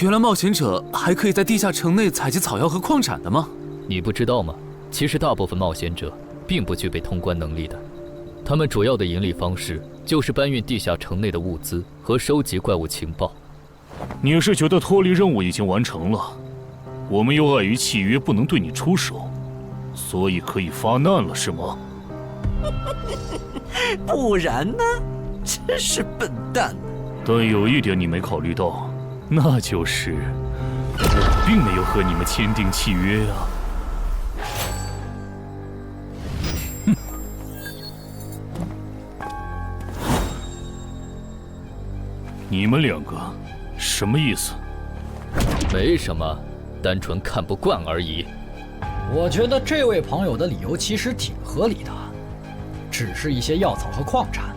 原来冒险者还可以在地下城内采集草药和矿产的吗？你不知道吗？其实大部分冒险者并不具备通关能力的，他们主要的盈利方式就是搬运地下城内的物资和收集怪物情报。你是觉得脱离任务已经完成了，我们又碍于契约不能对你出手，所以可以发难了是吗？不然呢？真是笨蛋。但有一点你没考虑到，那就是我并没有和你们签订契约啊。哼！你们2个什么意思？没什么，单纯看不惯而已。我觉得这位朋友的理由其实挺合理的，只是一些药草和矿产，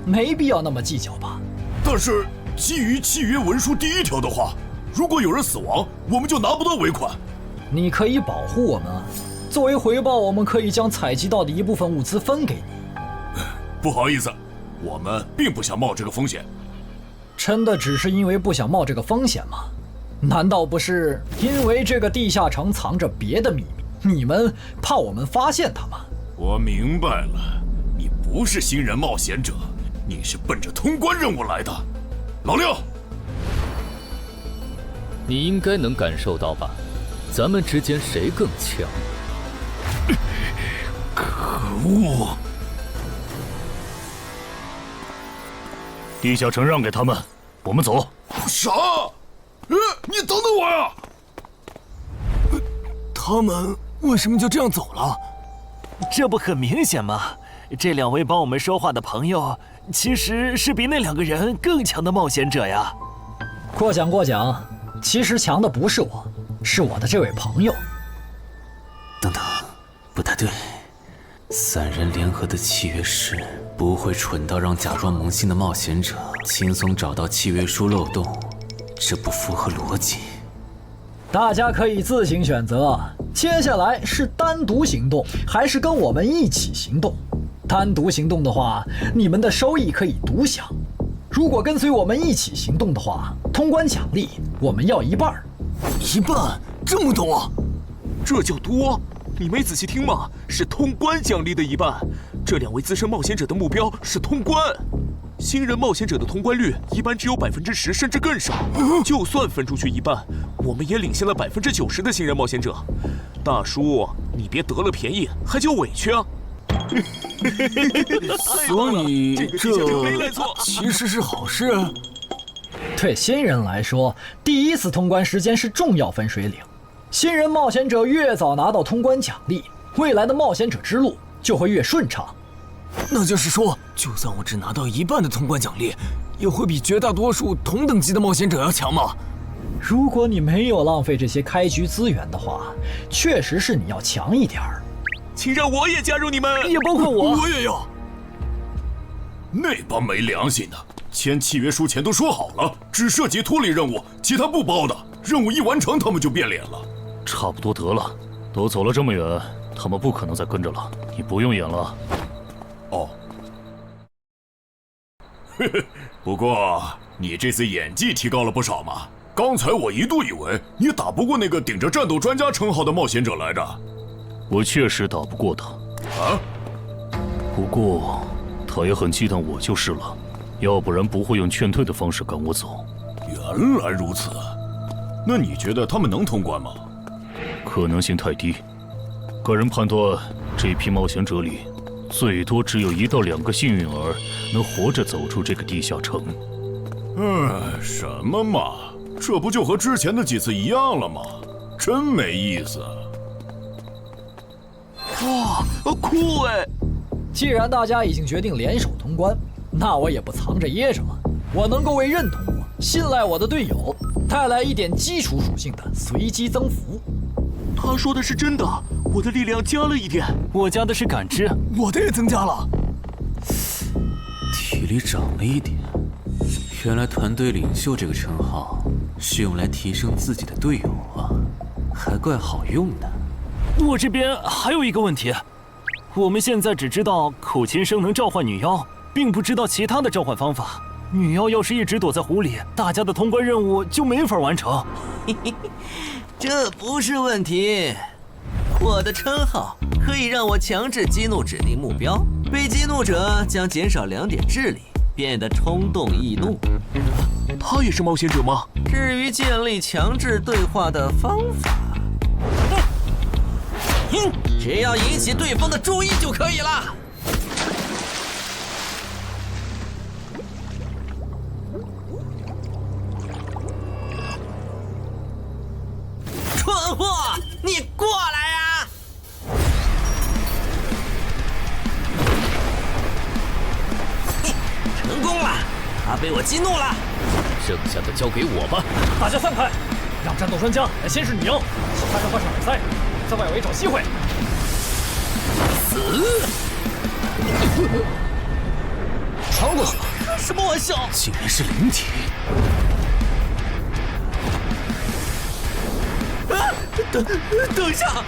没必要那么计较吧。但是基于契约文书第1条的话，如果有人死亡，我们就拿不到尾款。你可以保护我们，作为回报，我们可以将采集到的一部分物资分给你。不好意思，我们并不想冒这个风险。真的只是因为不想冒这个风险吗？难道不是因为这个地下城藏着别的秘密，你们怕我们发现它吗？我明白了，你不是新人冒险者，你是奔着通关任务来的。老六，你应该能感受到吧？咱们之间谁更强？可恶！地下城让给他们，我们走。啥？你等等我呀！他们为什么就这样走了？这不很明显吗？这2位帮我们说话的朋友，其实是比那2个人更强的冒险者呀。过奖，其实强的不是我，是我的这位朋友。等等，不太对，3人联合的契约师不会蠢到让假装萌新的冒险者轻松找到契约书漏洞，这不符合逻辑。大家可以自行选择，接下来是单独行动，还是跟我们一起行动？单独行动的话，你们的收益可以独享；如果跟随我们一起行动的话，通关奖励我们要1半。1半？这么多？这叫多？你没仔细听吗？是通关奖励的1半。这2位资深冒险者的目标是通关。新人冒险者的通关率一般只有10%，甚至更少。就算分出去1半，我们也领先了90%的新人冒险者。大叔，你别得了便宜还叫委屈啊！所以这其实是好事。对新人来说，第1次通关时间是重要分水岭。新人冒险者越早拿到通关奖励，未来的冒险者之路就会越顺畅。那就是说，就算我只拿到1半的通关奖励，也会比绝大多数同等级的冒险者要强吗？如果你没有浪费这些开局资源的话，确实是你要强一点儿。请让我也加入你们，也包括我。我也要。那帮没良心的，签契约书前都说好了，只涉及脱离任务，其他不包的。任务一完成，他们就变脸了。差不多得了，都走了这么远，他们不可能再跟着了。你不用演了。哦。不过你这次演技提高了不少嘛。刚才我一度以为你打不过那个顶着战斗专家称号的冒险者来着。我确实打不过他。啊？不过他也很忌惮我就是了，要不然不会用劝退的方式赶我走。原来如此。那你觉得他们能通关吗？可能性太低。个人判断，这批冒险者里，最多只有1到2个幸运儿能活着走出这个地下城。什么嘛，这不就和之前的几次一样了吗？真没意思。哇，酷哎！既然大家已经决定联手通关，那我也不藏着掖着了。我能够为认同我、信赖我的队友带来一点基础属性的随机增幅。他说的是真的，我的力量加了1点。我加的是感知，我的也增加了。体力涨了1点。原来团队领袖这个称号是用来提升自己的队友啊，还怪好用的。我这边还有一个问题，我们现在只知道口琴声能召唤女妖，并不知道其他的召唤方法。女妖要是一直躲在湖里，大家的通关任务就没法完成。这不是问题，我的称号可以让我强制激怒指定目标，被激怒者将减少2点智力，变得冲动易怒。他也是冒险者吗？至于建立强制对话的方法，只要引起对方的注意就可以了。蠢货，你过来呀！成功了，他被我激怒了。剩下的交给我吧。大家散开，让战斗专家来先试女妖，其他人换上耳塞，在外围找机会。死！穿过去！开什么玩笑？竟然是灵体！等一下！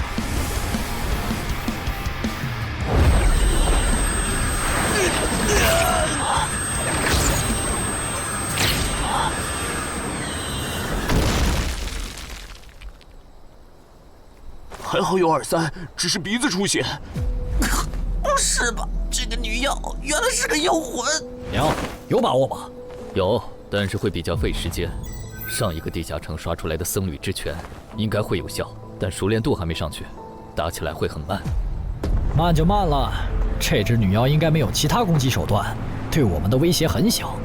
还好有耳塞，只是鼻子出血。不是吧？这个女妖原来是个妖魂！娘，有把握吗？有，但是会比较费时间。上一个地下城刷出来的僧侣之拳应该会有效，但熟练度还没上去，打起来会很慢。慢就慢了，这只女妖应该没有其他攻击手段，对我们的威胁很小。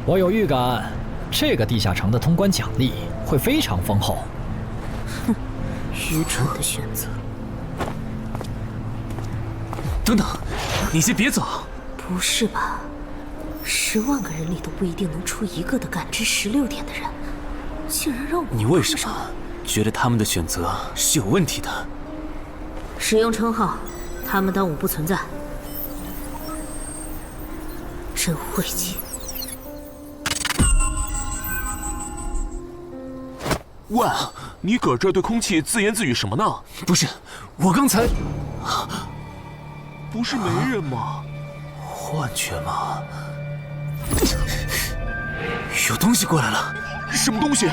我有预感，这个地下城的通关奖励会非常丰厚。哼，愚蠢的选择。等等，你先别走。不是吧？10万个人里都不一定能出一个的感知16点的人，竟然让我……你为什么觉得他们的选择是有问题的？使用称号，他们当我不存在，真晦气。喂，你搁这对空气自言自语什么呢？不是，我刚才……不是没人吗？幻觉吗？有东西过来了！什么东西？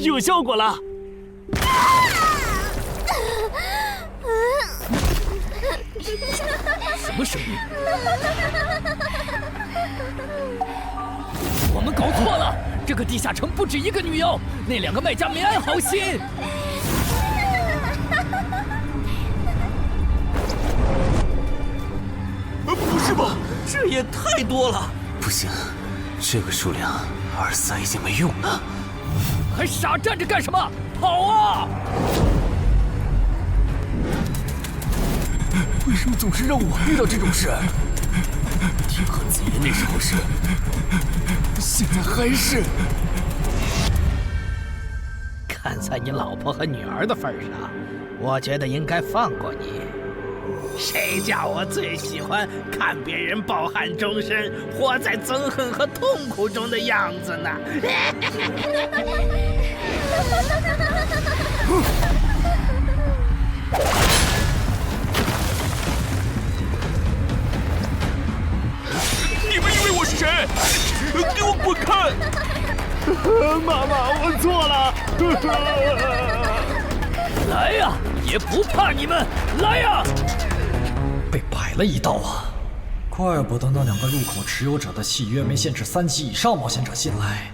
有效果了！什么声音？我们搞错了，这个地下城不止一个女妖，那2个卖家没安好心。不是吧？这也太多了！不行，这个数量，耳塞已经没用了。还傻站着干什么？跑啊！为什么总是让我遇到这种事？天河子爷那时候是，现在还是。看在你老婆和女儿的份上，我觉得应该放过你。谁叫我最喜欢看别人抱憾终身、活在憎恨和痛苦中的样子呢？你们以为我是谁？给我滚开！妈妈，我错了。来呀，也不怕你们，来呀！被摆了一道啊！怪不得那2个入口持有者的契约没限制3级以上冒险者进来，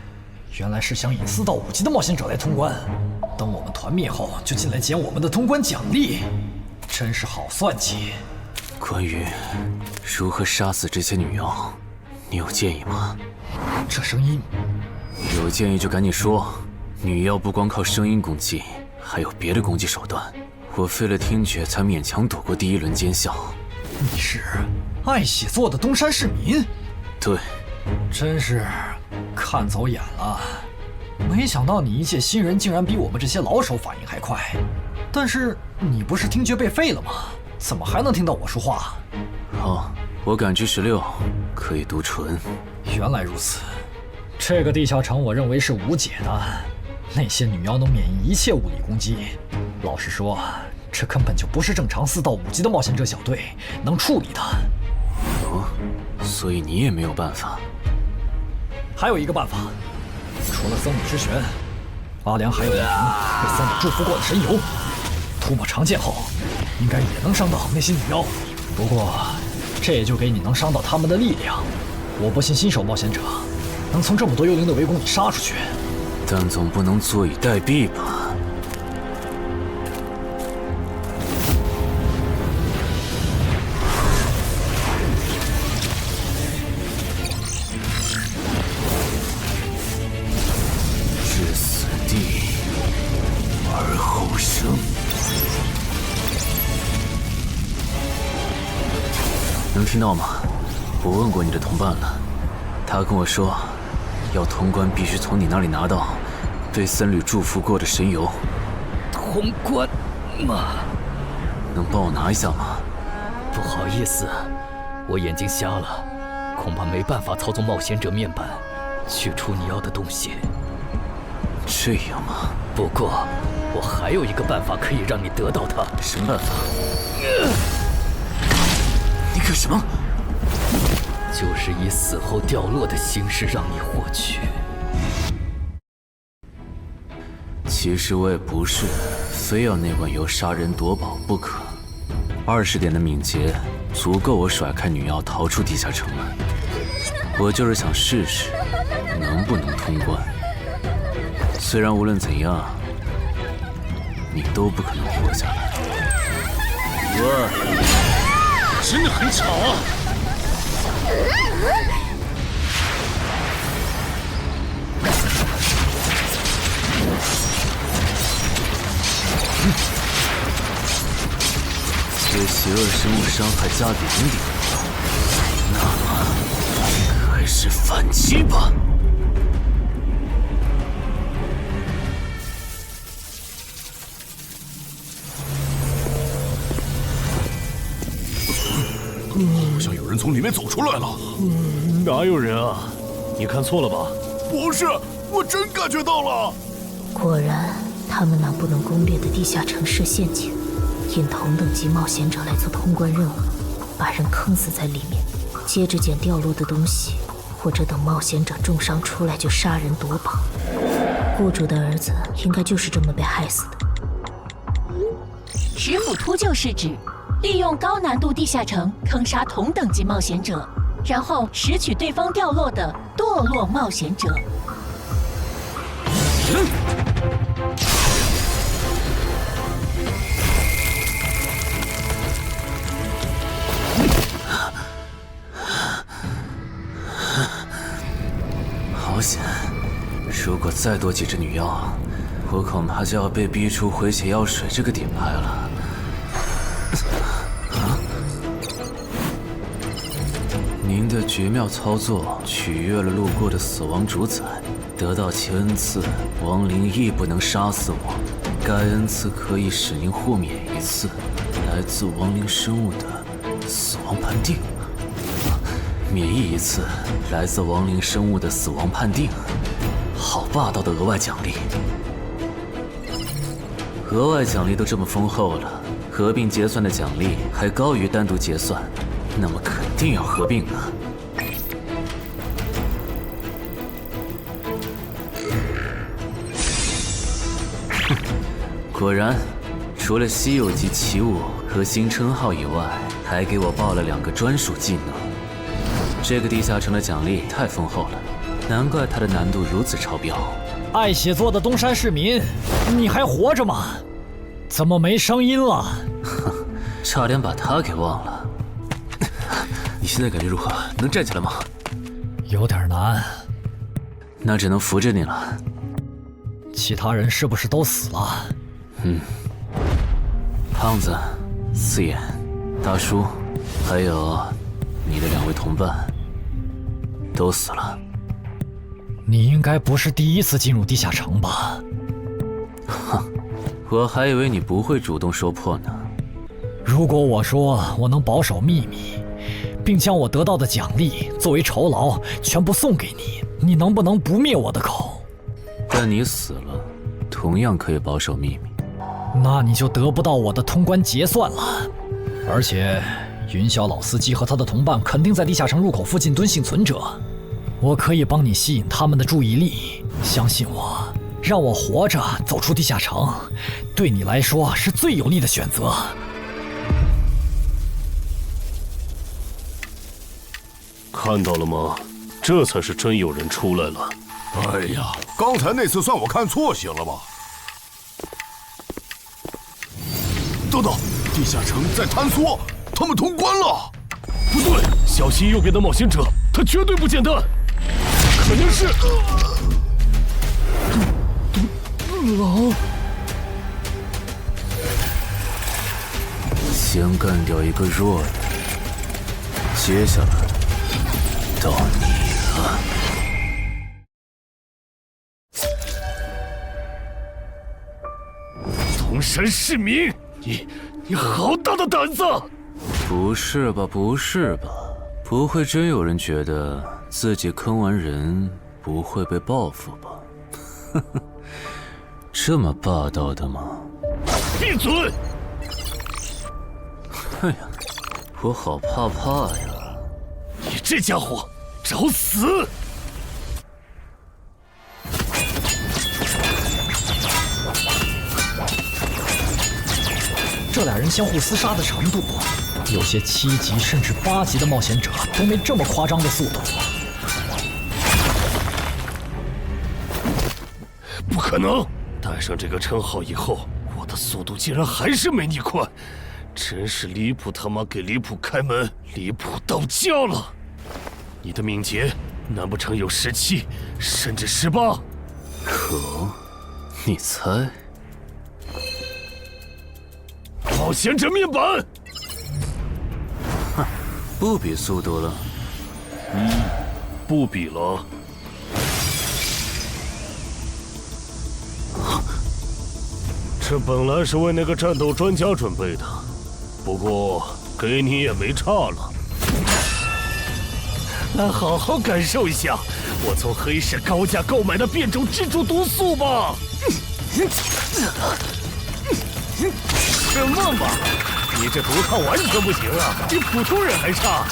原来是想引4到5级的冒险者来通关。等我们团灭后，就进来捡我们的通关奖励，真是好算计。关于如何杀死这些女妖，你有建议吗？这声音，有建议就赶紧说。女妖不光靠声音攻击，还有别的攻击手段。我费了听觉才勉强躲过第1轮奸笑。你是爱写作的东山市民？对，真是看走眼了。没想到你一介新人竟然比我们这些老手反应还快。但是你不是听觉被废了吗？怎么还能听到我说话？好，我感知16，可以读唇。原来如此，这个地下城我认为是无解的。那些女妖能免疫一切物理攻击，老实说，这根本就不是正常4到5级的冒险者小队能处理的。哦，所以你也没有办法。还有一个办法，除了僧侣之拳，阿良还有一瓶被僧侣祝福过的神油，涂抹长剑后，应该也能伤到那些女妖。不过，这也就给你能伤到他们的力量。我不信新手冒险者能从这么多幽灵的围攻里杀出去。但总不能坐以待毙吧？能听到吗？我问过你的同伴了，他跟我说，要通关必须从你那里拿到被僧侣祝福过的神油。通关吗？能帮我拿一下吗？不好意思，我眼睛瞎了，恐怕没办法操纵冒险者面板取出你要的东西。这样吗？不过，我还有一个办法可以让你得到它。什么办法？你干什么？就是以死后掉落的形式让你获取。其实我也不是非要那罐油杀人夺宝不可。20点的敏捷足够我甩开女妖逃出地下城了。我就是想试试能不能通关。虽然无论怎样，你都不可能活下来。哇，真的很吵啊！对邪恶生物伤害加0点，那么开始反击吧。好像有人从里面走出来了。哪有人啊？你看错了吧？不是，我真感觉到了。果然，他们那不能攻略的地下城设陷阱，引同等级冒险者来做通关任务，把人坑死在里面，接着捡掉落的东西，或者等冒险者重伤出来就杀人夺宝。雇主的儿子应该就是这么被害死的。石斧秃就是指利用高难度地下城坑杀同等级冒险者，然后拾取对方掉落的堕落冒险者。好险！如果再多几只女妖，我恐怕就要被逼出回血药水这个点牌了。您的绝妙操作取悦了路过的死亡主宰，得到其恩赐，亡灵亦不能杀死我。该恩赐可以使您豁免一次来自亡灵生物的死亡判定，免疫一次来自亡灵生物的死亡判定。好霸道的额外奖励！额外奖励都这么丰厚了，合并结算的奖励还高于单独结算。那么肯定要合并啊！哼，果然，除了稀有级奇物和新称号以外，还给我报了2个专属技能。这个地下城的奖励太丰厚了，难怪它的难度如此超标。爱写作的东山市民，你还活着吗？怎么没声音了？哼，差点把他给忘了。你现在感觉如何？能站起来吗？有点难，那只能扶着你了。其他人是不是都死了？胖子、四眼、大叔，还有你的2位同伴，都死了。你应该不是第一次进入地下城吧？哼，我还以为你不会主动说破呢。如果我说我能保守秘密，并将我得到的奖励作为酬劳全部送给你，你能不能不灭我的口？但你死了，同样可以保守秘密。那你就得不到我的通关结算了。而且，云霄老司机和他的同伴肯定在地下城入口附近蹲幸存者，我可以帮你吸引他们的注意力。相信我，让我活着走出地下城，对你来说是最有利的选择。看到了吗？这才是真有人出来了。哎呀，刚才那次算我看错行了吧？等等，地下城在坍缩，他们通关了。不对，小心右边的冒险者，他绝对不简单，可能是狼。先干掉一个弱的，接下来到你了。铜山市民，你好大的胆子！不是吧，不是吧？不会真有人觉得自己坑完人不会被报复吧？呵呵，这么霸道的吗？闭嘴！哎呀，我好怕呀！你这家伙，找死！这俩人相互厮杀的程度，有些7级甚至8级的冒险者都没这么夸张的速度。不可能！带上这个称号以后，我的速度竟然还是没你快，真是离谱他妈给离谱开门，离谱到家了！你的敏捷难不成有17，甚至18？可，你猜？冒险者面板，哼，不比速度了。不比了。这本来是为那个战斗专家准备的，不过给你也没差了。来好好感受一下我从黑市高价购买的变种蜘蛛毒素吧。什么嘛！你这毒套完全不行啊，比普通人还差。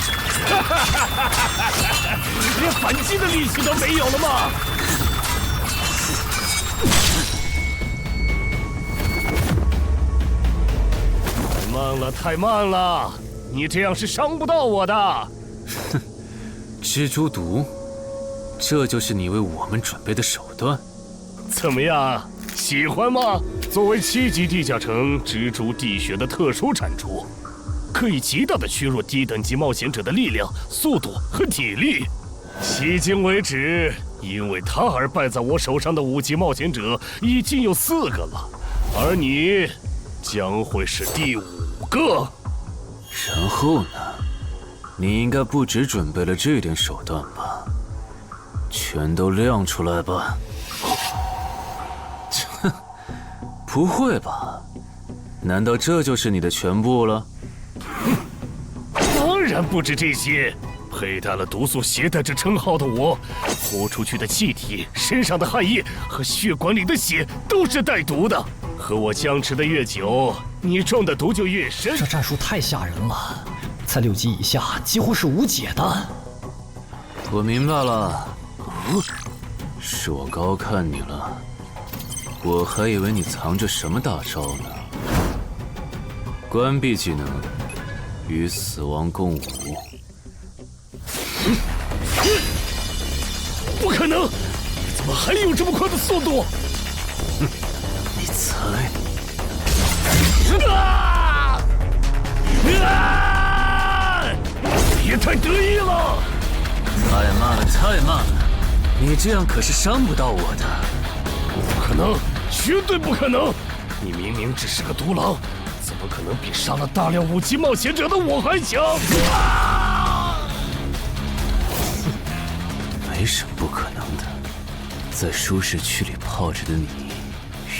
连反击的力气都没有了吗？太慢了，太慢了！你这样是伤不到我的。哼，蜘蛛毒，这就是你为我们准备的手段？怎么样？喜欢吗？作为7级地下城蜘蛛地穴的特殊产出，可以极大的削弱低等级冒险者的力量、速度和体力。迄今为止，因为他而败在我手上的5级冒险者已经有4个了，而你将会是第5个。然后呢？你应该不只准备了这点手段吧？全都亮出来吧！哼，不会吧？难道这就是你的全部了？当然不止这些。佩戴了毒素携带者称号的我，呼出去的气体、身上的汗液和血管里的血都是带毒的。和我僵持的越久，你中的毒就越深。这战术太吓人了，在6级以下几乎是无解的。我明白了，是我高看你了。我还以为你藏着什么大招呢。关闭技能，与死亡共舞。不可能！怎么还有这么快的速度？哼，你猜？别太得意了！太慢了，太慢了！你这样可是伤不到我的。不可能，绝对不可能！你明明只是个独狼，怎么可能比杀了大量5级冒险者的我还强？没什么不可能的，在舒适区里泡着的你，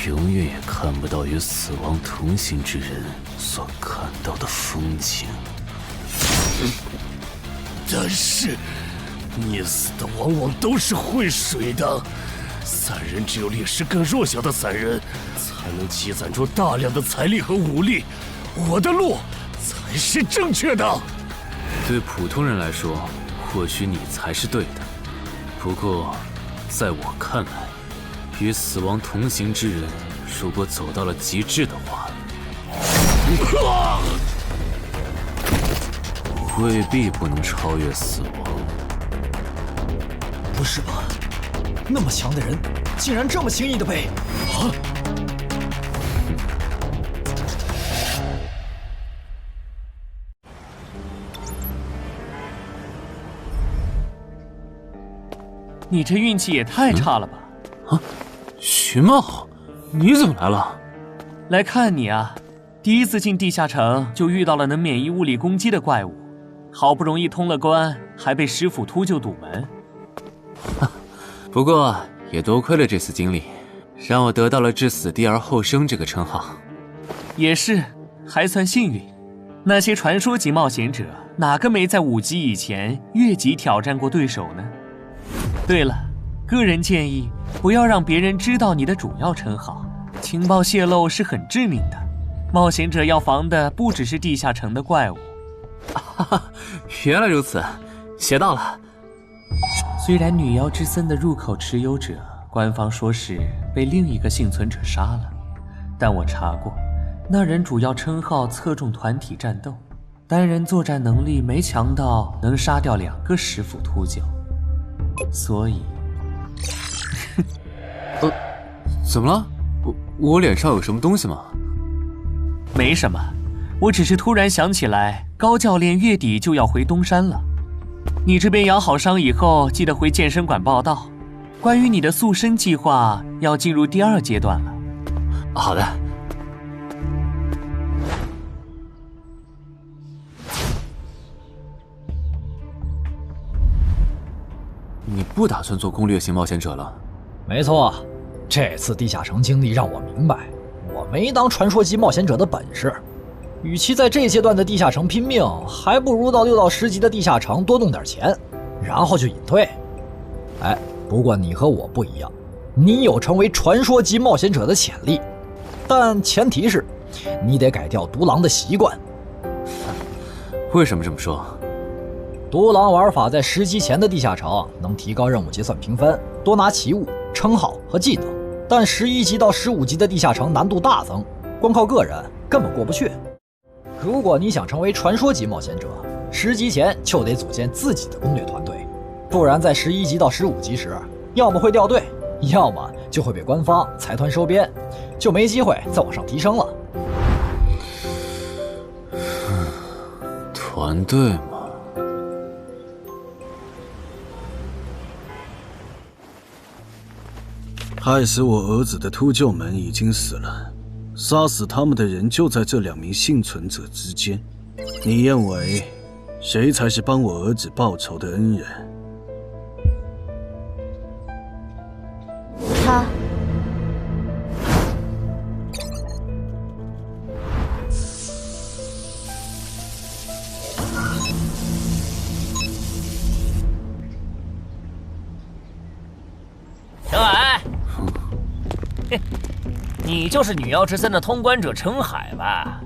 永远也看不到与死亡同行之人所看到的风景。但是，溺死的往往都是会水的，散人只有劣势更弱小的散人，才能积攒出大量的财力和武力。我的路才是正确的。对普通人来说，或许你才是对的。不过，在我看来，与死亡同行之人，如果走到了极致的话，未必不能超越死亡。不是吧？那么强的人，竟然这么轻易的被……啊！你这运气也太差了吧！啊，徐茂，你怎么来了？来看你啊！第一次进地下城就遇到了能免疫物理攻击的怪物，好不容易通了关，还被师傅秃鹫堵门。不过也多亏了这次经历，让我得到了至死地而后生这个称号。也是，还算幸运。那些传说级冒险者，哪个没在5级以前越级挑战过对手呢？对了，个人建议不要让别人知道你的主要称号，情报泄露是很致命的。冒险者要防的不只是地下城的怪物。原来如此，学到了。虽然女妖之森的入口持有者，官方说是被另一个幸存者杀了，但我查过，那人主要称号侧重团体战斗，单人作战能力没强到能杀掉2个师傅秃鹫，所以怎么了？我脸上有什么东西吗？没什么，我只是突然想起来，高教练月底就要回东山了。你这边养好伤以后，记得回健身馆报道。关于你的塑身计划，要进入第2阶段了。好的。你不打算做攻略型冒险者了？没错，这次地下城经历让我明白，我没当传说级冒险者的本事。与其在这阶段的地下城拼命，还不如到6到10级的地下城多弄点钱，然后就隐退。哎，不过你和我不一样，你有成为传说级冒险者的潜力，但前提是你得改掉独狼的习惯。为什么这么说？独狼玩法在10级前的地下城能提高任务结算评分，多拿奇物、称号和技能，但11级到15级的地下城难度大增，光靠个人根本过不去。如果你想成为传说级冒险者，10级前就得组建自己的攻略团队，不然在11级到15级时，要么会掉队，要么就会被官方财团收编，就没机会再往上提升了。团队嘛，害死我儿子的秃鹫们已经死了，杀死他们的人就在这2名幸存者之间。你认为谁才是帮我儿子报仇的恩人？他。陈海，你就是女妖之森的通关者陈海吧？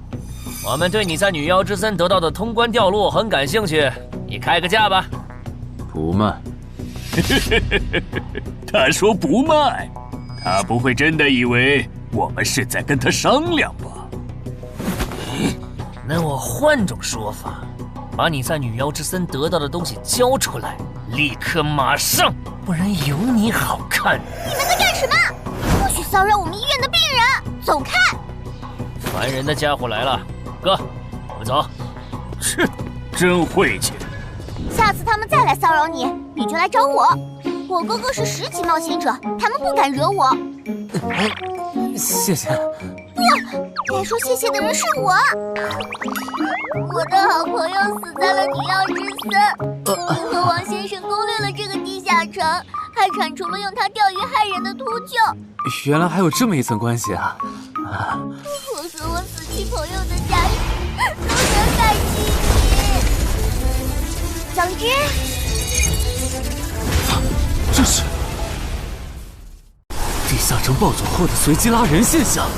我们对你在女妖之森得到的通关掉落很感兴趣，你开个价吧。不卖。他说不卖，他不会真的以为我们是在跟他商量吧？那我换种说法，把你在女妖之森得到的东西交出来，立刻马上，不然有你好看。你们在干什么？不许骚扰我们医院的病人，走开！烦人的家伙来了，哥，我们走。切，真晦气。下次他们再来骚扰你，你就来找我。我哥哥是10级冒险者，他们不敢惹我。谢谢。不，该说谢谢的人是我。我的好朋友死在了女妖之森，你和王先生攻略了这个地下城，还铲除了用它钓鱼害人的秃鹫。原来还有这么一层关系啊！我和我死去朋友的家人都能感激你。总之，这是地下城暴走后的随机拉人现象。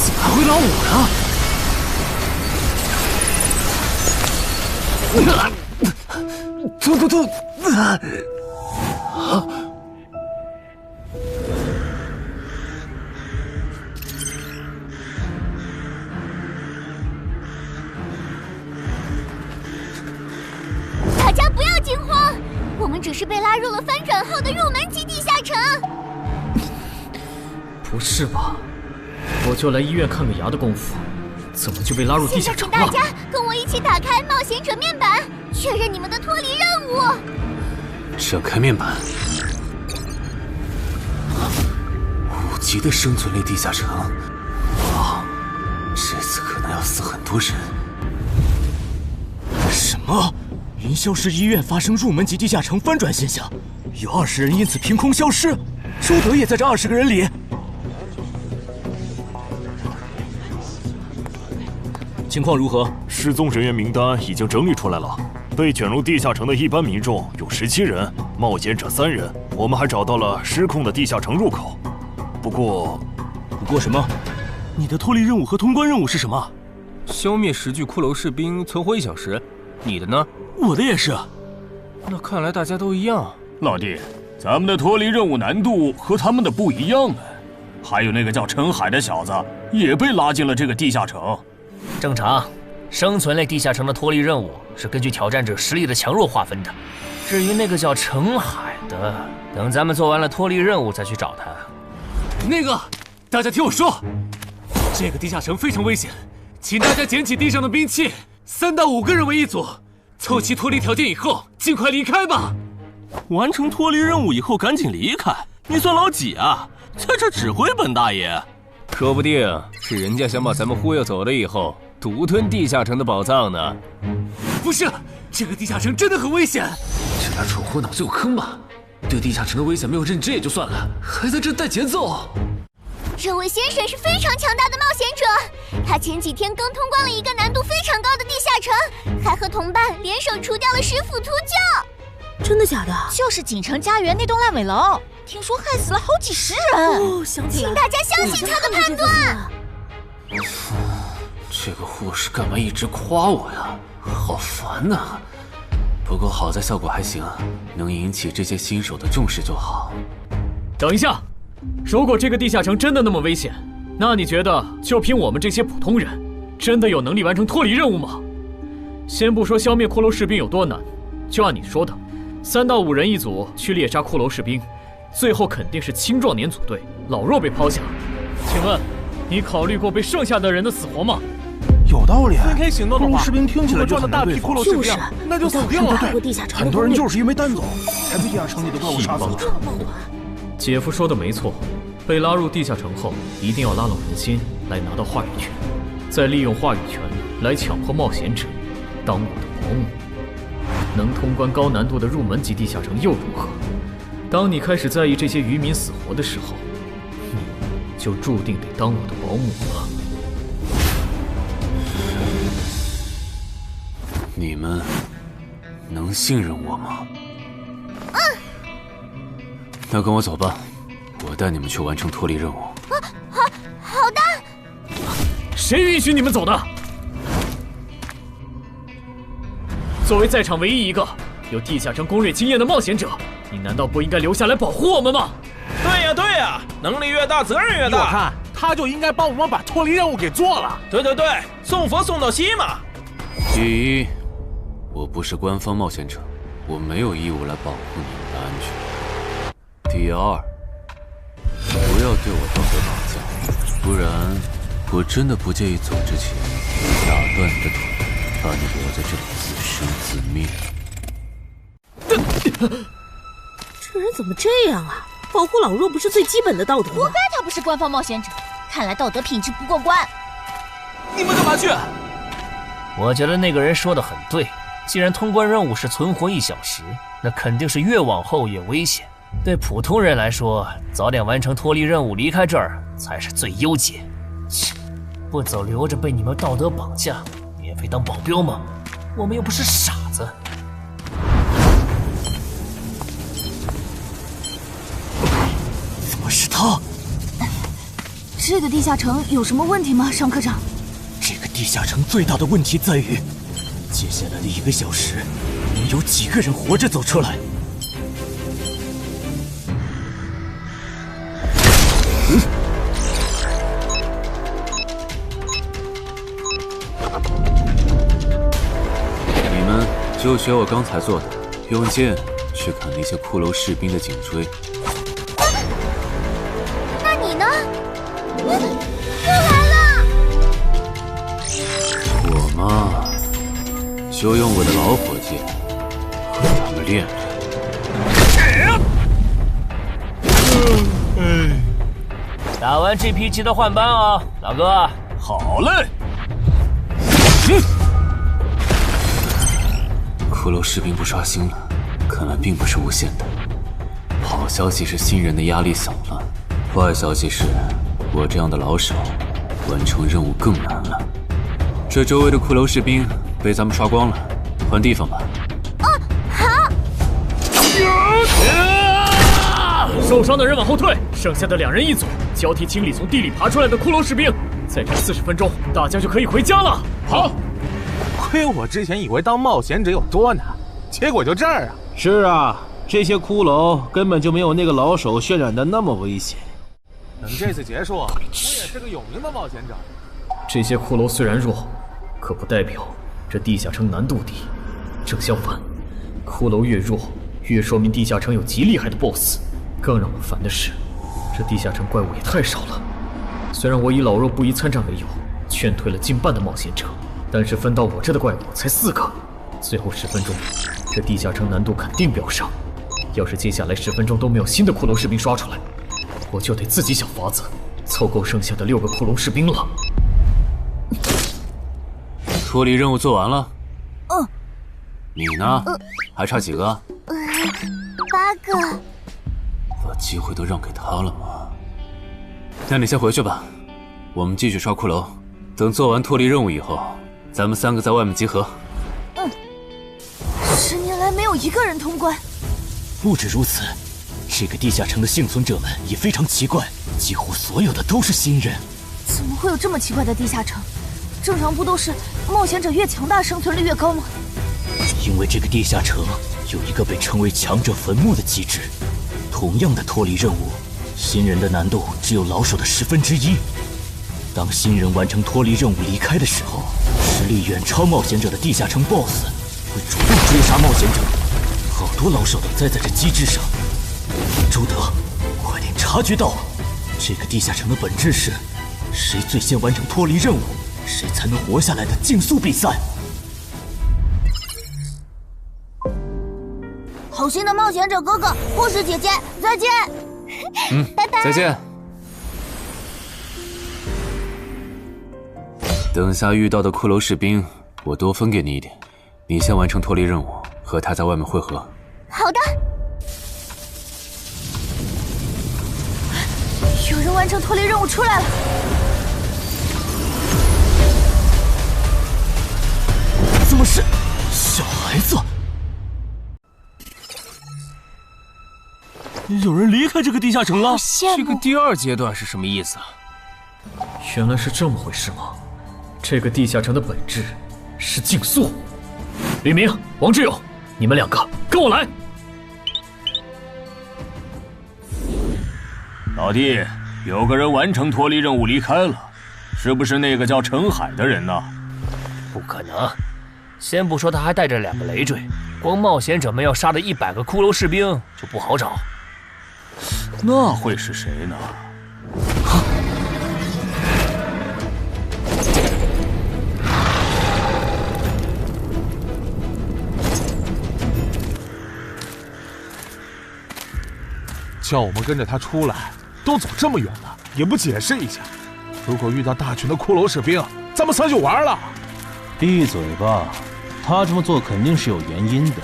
怎么还会拉我呀？吐！大家不要惊慌，我们只是被拉入了翻转后的入门级地下城。不是吧？我就来医院看个牙的功夫，怎么就被拉入地下城了？现在请大家跟我一起打开冒险者面板，确认你们的脱离任务。展开面板。5级的生存类地下城，哇，这次可能要死很多人。么？云霄市医院发生入门级地下城翻转现象，有20人因此凭空消失，周德也在这20个人里。情况如何？失踪人员名单已经整理出来了。被卷入地下城的一般民众有17人，冒险者3人。我们还找到了失控的地下城入口。不过什么？你的脱离任务和通关任务是什么？消灭10具骷髅士兵，存活1小时。你的呢？我的也是。那看来大家都一样。老弟，咱们的脱离任务难度和他们的不一样啊。还有那个叫陈海的小子也被拉进了这个地下城。正常，生存类地下城的脱离任务是根据挑战者实力的强弱划分的。至于那个叫陈海的，等咱们做完了脱离任务再去找他。那个，大家听我说，这个地下城非常危险，请大家捡起地上的兵器，3到5个人为一组，凑齐脱离条件以后，尽快离开吧。完成脱离任务以后赶紧离开？你算老几啊？在这指挥本大爷？说不定是人家想把咱们忽悠走了以后，独吞地下城的宝藏呢。不是，这个地下城真的很危险。这俩蠢货脑子有坑吧？对地下城的危险没有认知也就算了，还在这带节奏。这位先生是非常强大的冒险者，他前几天刚通关了一个难度非常高的地下城，还和同伴联手除掉了10府秃鹫。真的假的？就是锦城家园那栋烂尾楼，听说害死了好几10人。哦，想起来了，请大家相信他的判断。这个护士干嘛一直夸我呀？好烦呐！不过好在效果还行，能引起这些新手的重视就好。等一下，如果这个地下城真的那么危险，那你觉得就凭我们这些普通人，真的有能力完成脱离任务吗？先不说消灭骷髅士兵有多难，就按你说的，3到5人一组去猎杀骷髅士兵，最后肯定是青壮年组队，老弱被抛下。请问，你考虑过被剩下的人的死活吗？有道理。分开行动的话，骷髅士兵听起来就很难对付。骷髅士兵，那就死定了。很多人就是因为单走，才被地下城里的怪物杀死的。姐夫说的没错，被拉入地下城后，一定要拉拢人心，来拿到话语权，再利用话语权来强迫冒险者当我的保姆。能通关高难度的入门级地下城又如何？当你开始在意这些渔民死活的时候，你就注定得当我的保姆了。你们能信任我吗？那跟我走吧，我带你们去完成脱离任务。好的。谁允许你们走的？作为在场唯一一个有地下城攻略经验的冒险者，你难道不应该留下来保护我们吗？对呀，能力越大，责任越大。我看他就应该帮我们把脱离任务给做了。对，送佛送到西嘛。第一，我不是官方冒险者，我没有义务来保护你们的安全。第二，不要对我道德绑架，不然我真的不介意走之前打断你的腿，把你留在这里自生自灭。这人怎么这样啊？保护老弱不是最基本的道德吗？活该他不是官方冒险者，看来道德品质不过关。你们干嘛去？我觉得那个人说的很对，既然通关任务是存活1小时，那肯定是越往后越危险。对普通人来说，早点完成脱离任务离开这儿才是最优解。切，不走留着被你们道德绑架，免费当保镖吗？我们又不是傻子。怎么是他？这个地下城有什么问题吗，尚科长？这个地下城最大的问题在于，接下来的1个小时，能有几个人活着走出来？你们就学我刚才做的，用剑去砍那些骷髅士兵的颈椎。那你呢？又来了！我嘛，就用我的老火箭和他们练练。打完这批记得换班啊，老哥。好嘞。骷髅士兵不刷新了，看来并不是无限的。好消息是新人的压力小了，坏消息是我这样的老手完成任务更难了。这周围的骷髅士兵被咱们刷光了，换地方吧。受伤的人往后退，剩下的2人一组，交替清理从地里爬出来的骷髅士兵。再战40分钟，大家就可以回家了。好，亏我之前以为当冒险者有多难，结果就这儿啊！是啊，这些骷髅根本就没有那个老手渲染的那么危险。等这次结束，我也是个有名的冒险者。这些骷髅虽然弱，可不代表这地下城难度低。正相反，骷髅越弱，越说明地下城有极厉害的 BOSS。更让我烦的是，这地下城怪物也太少了。虽然我以老弱不宜参战为由，劝退了近半的冒险者，但是分到我这的怪物才4个。最后10分钟，这地下城难度肯定飙上。要是接下来10分钟都没有新的骷髅士兵刷出来，我就得自己想法子凑够剩下的6个骷髅士兵了。脱离任务做完了。嗯。你呢？还差几个？8个。把机会都让给他了吗？那你先回去吧，我们继续刷骷髅。等做完脱离任务以后，咱们3个在外面集合。10年来没有一个人通关。不止如此，这个地下城的幸存者们也非常奇怪，几乎所有的都是新人。怎么会有这么奇怪的地下城？正常不都是冒险者越强大，生存率越高吗？因为这个地下城有一个被称为强者坟墓的机制。同样的脱离任务，新人的难度只有老手的1/10。当新人完成脱离任务离开的时候，实力远超冒险者的地下城 BOSS 会主动追杀冒险者。好多老手都栽在这机制上。周德，快点察觉到，这个地下城的本质是，谁最先完成脱离任务，谁才能活下来的竞速比赛。好心的冒险者哥哥，护士姐姐，再见。拜拜。再见。等下遇到的骷髅士兵，我多分给你一点。你先完成脱离任务，和他在外面会合。好的。有人完成脱离任务出来了。怎么是小孩子？有人离开这个地下城了。这个第2阶段是什么意思啊？原来是这么回事吗？这个地下城的本质是竞速。李明、王志勇，你们2个跟我来。老弟，有个人完成脱离任务离开了，是不是那个叫陈海的人呢？不可能，先不说他还带着2个累赘，光冒险者们要杀的100个骷髅士兵就不好找。那会是谁呢？叫我们跟着他出来，都走这么远了，也不解释一下。如果遇到大群的骷髅士兵，咱们仨就完了。闭嘴吧，他这么做肯定是有原因的，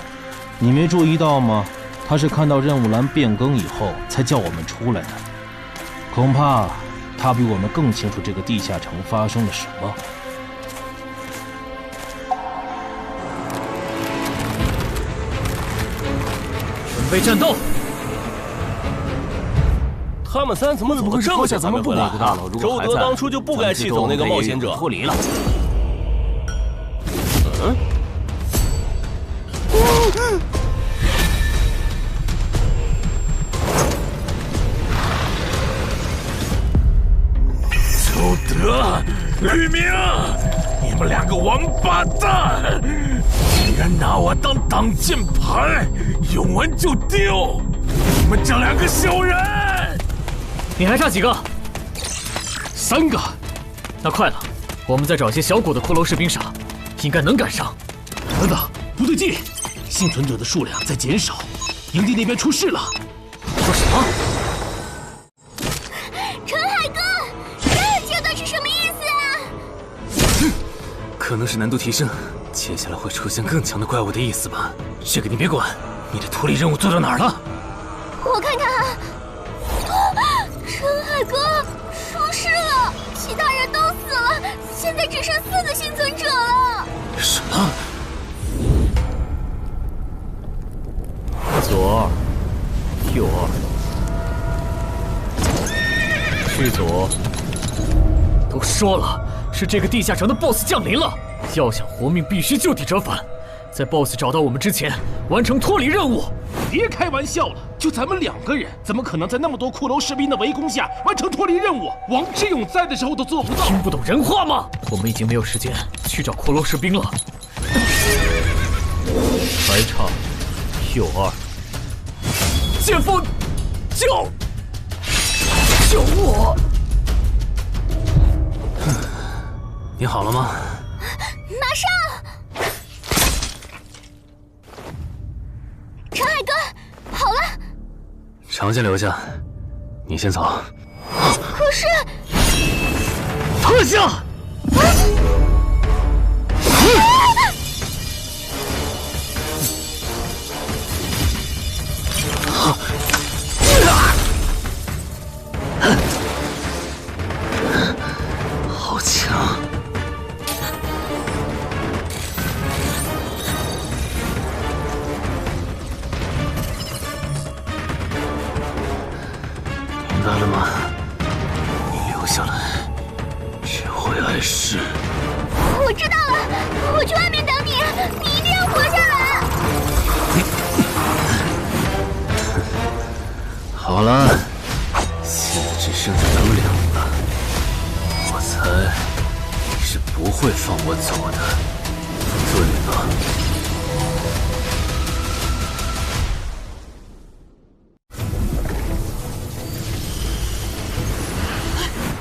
你没注意到吗？他是看到任务栏变更以后才叫我们出来的，恐怕他比我们更清楚这个地下城发生了什么。准备战斗！他们3怎么走得这么近？咱们不管他。周德当初就不该气走那个冒险者。脱离了。周德、吕明，你们2个王八蛋，竟然拿我当挡箭牌，用完就丢！你们这2个小人！你还差几个？3个。那快了，我们再找些小股的骷髅士兵杀，应该能赶上。等等，不对劲，幸存者的数量在减少，营地那边出事了。说什么？陈海哥，这阶段是什么意思啊？可能是难度提升，接下来会出现更强的怪物的意思吧？这个你别管，你的脱离任务做到哪儿了？我看看啊，陈海哥出事了，其他人都死了，现在只剩4个幸存者了。什么？左2，右2，去左。都说了，是这个地下城的 BOSS 降临了，要想活命，必须就地折返，在 BOSS 找到我们之前，完成脱离任务。别开玩笑了，就咱们2个人，怎么可能在那么多骷髅士兵的围攻下完成脱离任务？王之勇在的时候都做不到。听不懂人话吗？我们已经没有时间去找骷髅士兵了。还差右2。剑锋，救我！你好了吗？马上！陈海哥，好了。长剑留下，你先走。可是，特效！好强！明白了吗？你留下来只会碍事。我知道了，我去外面等你，你一定要活下来。好了，现在只剩下咱们2个，我猜你是不会放我走的，对吧？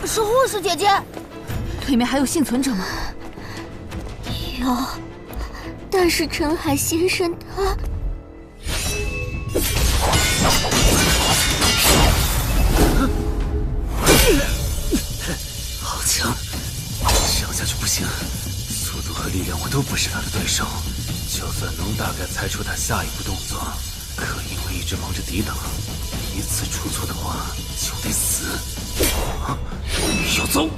是护士姐姐，里面还有幸存者吗？有，但是陈海先生他……好强，这样下去不行，速度和力量我都不是他的对手。就算能大概猜出他下一步动作，可因为一直忙着抵挡，一次出错的话就得死。要走！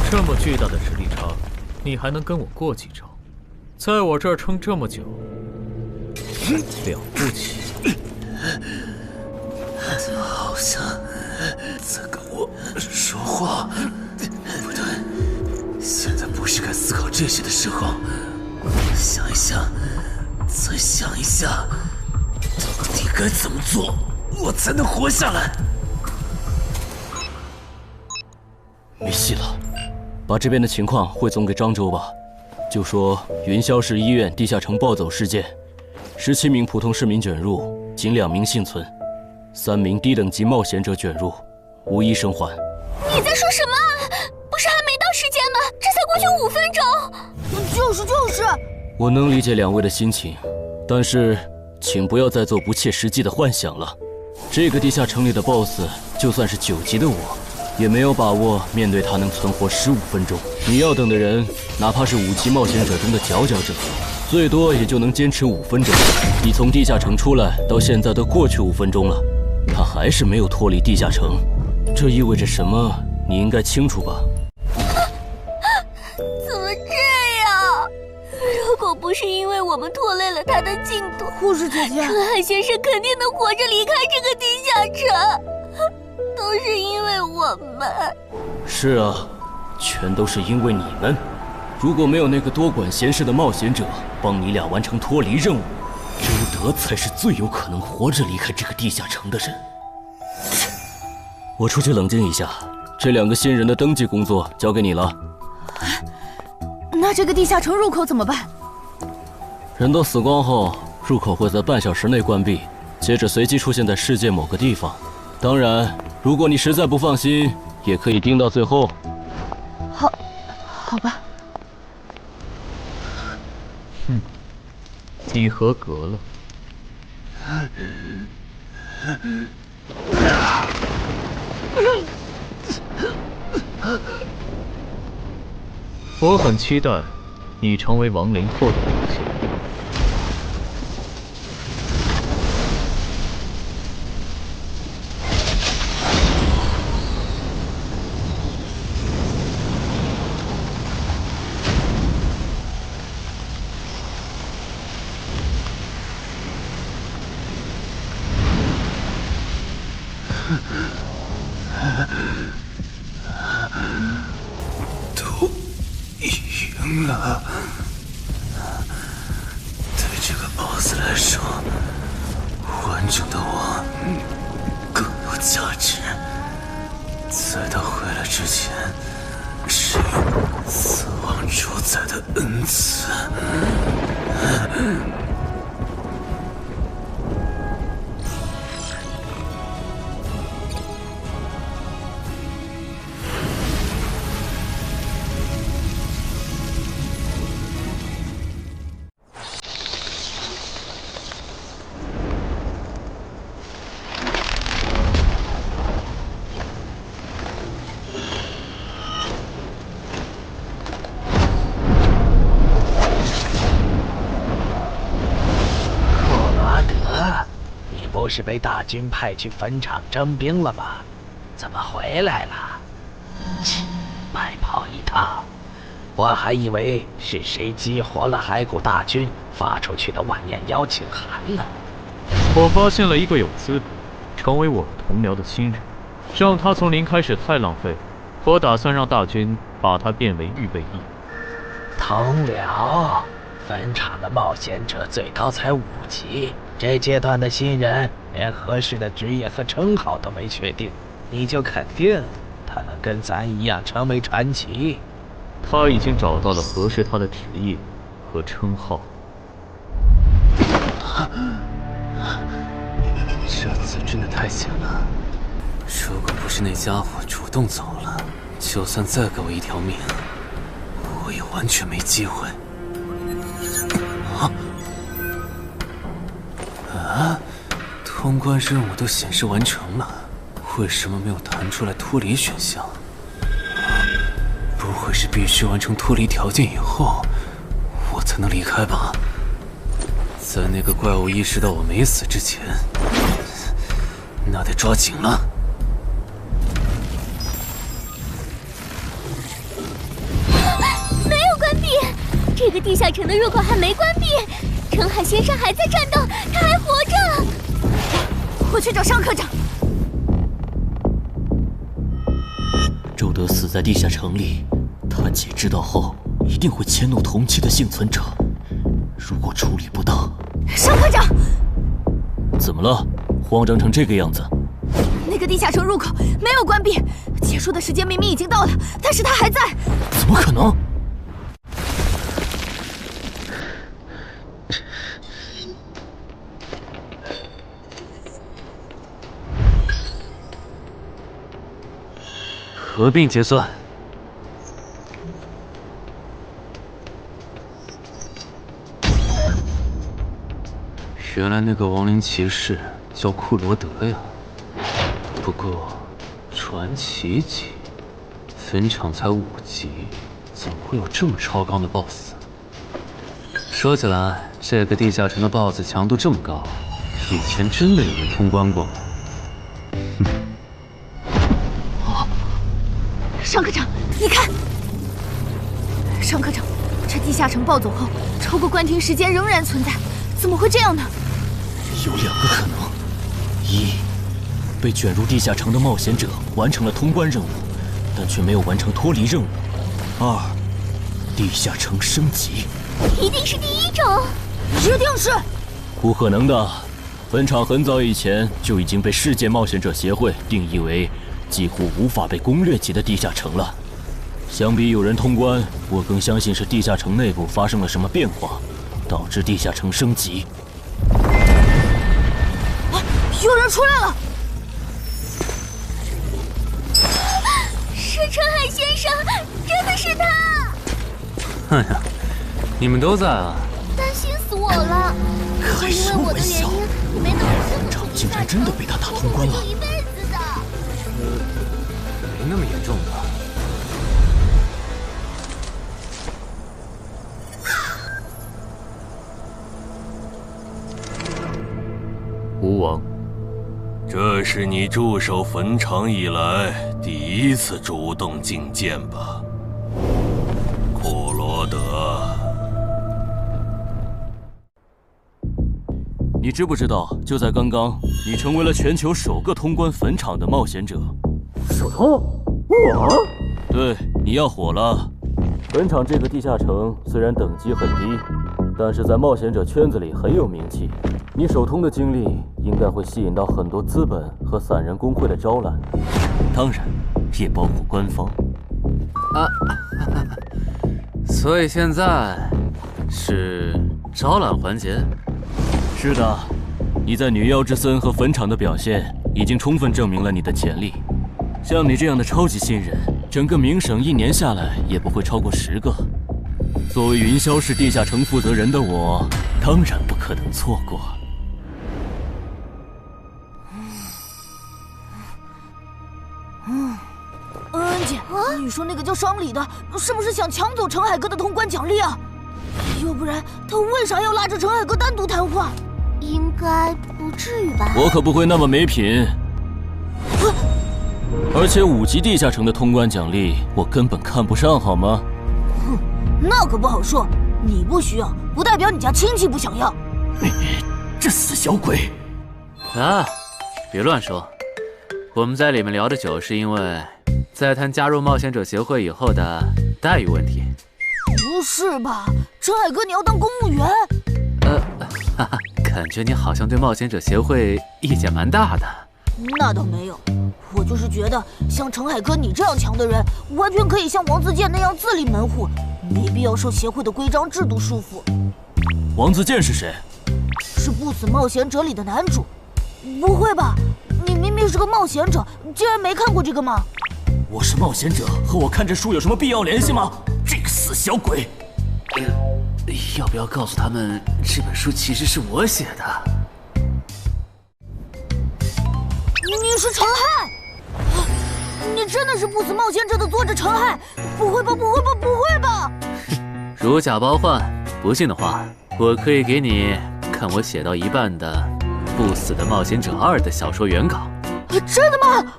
这么巨大的实力差，你还能跟我过几招？在我这儿撑这么久，了不起！好像在跟我说话。不对，现在不是该思考这些的时候。想一想，再想一下，到底该怎么做，我才能活下来？没戏了，把这边的情况汇总给漳州吧。就说云霄市医院地下城暴走事件，17名普通市民卷入，仅2名幸存，3名低等级冒险者卷入，无一生还。你在说什么？不是还没到时间吗？这才过去5分钟。就是。我能理解2位的心情，但是请不要再做不切实际的幻想了。这个地下城里的 BOSS， 就算是9级的我，也没有把握面对他能存活15分钟。你要等的人，哪怕是5级冒险者中的佼佼者，最多也就能坚持5分钟。你从地下城出来到现在都过去5分钟了，他还是没有脱离地下城，这意味着什么？你应该清楚吧？怎么这样？如果不是因为我们拖累了他的进度，护士姐姐，陈海先生肯定能活着离开这个地下城。都是因为我们。是啊，全都是因为你们。如果没有那个多管闲事的冒险者帮你俩完成脱离任务，周德才是最有可能活着离开这个地下城的人。我出去冷静一下，这2个新人的登记工作交给你了。那这个地下城入口怎么办？人都死光后，入口会在半小时内关闭，接着随机出现在世界某个地方。当然，如果你实在不放心，也可以盯到最后。好吧。你合格了。我很期待你成为亡灵后的表现。都赢了。对这个 BOSS 来说，完整的我更有价值。在他回来之前，是死亡主宰的恩赐。不是被大军派去坟场征兵了吗？怎么回来了？切，白跑一趟！我还以为是谁激活了骸骨大军发出去的万念邀请函呢。我发现了一个有资格成为我同僚的新人，让他从零开始太浪费。我打算让大军把他变为预备役。同僚，坟场的冒险者最高才5级。这阶段的新人连合适的职业和称号都没确定，你就肯定他能跟咱一样成为传奇？他已经找到了合适他的职业和称号。这次真的太险了，如果不是那家伙主动走了，就算再给我一条命，我也完全没机会。通关任务都显示完成了，为什么没有弹出来脱离选项？不会是必须完成脱离条件以后，我才能离开吧？在那个怪物意识到我没死之前，那得抓紧了。没有关闭，这个地下城的入口还没关闭。澄海先生还在战斗，他还活着。我去找尚科长。周德死在地下城里，他姐知道后一定会迁怒同期的幸存者。如果处理不当，尚科长，怎么了？慌张成这个样子？那个地下城入口没有关闭，结束的时间明明已经到了，但是他还在。怎么可能？合并结算。原来那个亡灵骑士叫库罗德呀。不过，传奇级，坟场才5级，怎么会有这么超纲的 BOSS？ 说起来，这个地下城的 BOSS 强度这么高，以前真的有人通关过吗？尚科长，你看，尚科长，这地下城暴走后，超过关停时间仍然存在，怎么会这样呢？有2个可能：一，被卷入地下城的冒险者完成了通关任务，但却没有完成脱离任务；二，地下城升级。一定是第一种，一定是。不可能的，坟场很早以前就已经被世界冒险者协会定义为几乎无法被攻略级的地下城了。相比有人通关，我更相信是地下城内部发生了什么变化，导致地下城升级。有人出来了！是澄海先生，真的是他！哎呀，你们都在啊！担心死我了！开什么玩笑！没能场竟然真的被他打通关了！一辈子的。那么严重的。吴王，这是你驻守坟场以来第一次主动觐见吧，库罗德？你知不知道，就在刚刚，你成为了全球首个通关坟场的冒险者。首通？我？对，你要火了。坟场这个地下城虽然等级很低，但是在冒险者圈子里很有名气。你首通的经历应该会吸引到很多资本和散人工会的招揽，当然也包括官方。啊，所以现在是招揽环节。是的，你在女妖之森和坟场的表现已经充分证明了你的潜力。像你这样的超级新人，整个冥省1年下来也不会超过10个。作为云霄市地下城负责人的我，当然不可能错过。恩姐，你说那个叫双李的，是不是想抢走陈海哥的通关奖励啊？要不然他为啥要拉着陈海哥单独谈话？应该不至于吧？我可不会那么没品。而且5级地下城的通关奖励，我根本看不上，好吗？哼，那可不好说。你不需要，不代表你家亲戚不想要。这死小鬼！啊，别乱说。我们在里面聊的久，是因为在谈加入冒险者协会以后的待遇问题。不是吧，陈海哥，你要当公务员？哈哈，感觉你好像对冒险者协会意见蛮大的。那倒没有，我就是觉得像陈海哥你这样强的人，完全可以像王自健那样自立门户，没必要受协会的规章制度束缚。王自健是谁？是不死冒险者里的男主。不会吧？你明明是个冒险者，竟然没看过这个吗？我是冒险者，和我看这书有什么必要联系吗？这个死小鬼！要不要告诉他们，这本书其实是我写的？你是陈亥？你真的是不死冒险者的作者陈亥？不会吧，不会吧，不会吧！如假包换，不信的话，我可以给你看我写到一半的《不死的冒险者2》的小说原稿。真的吗？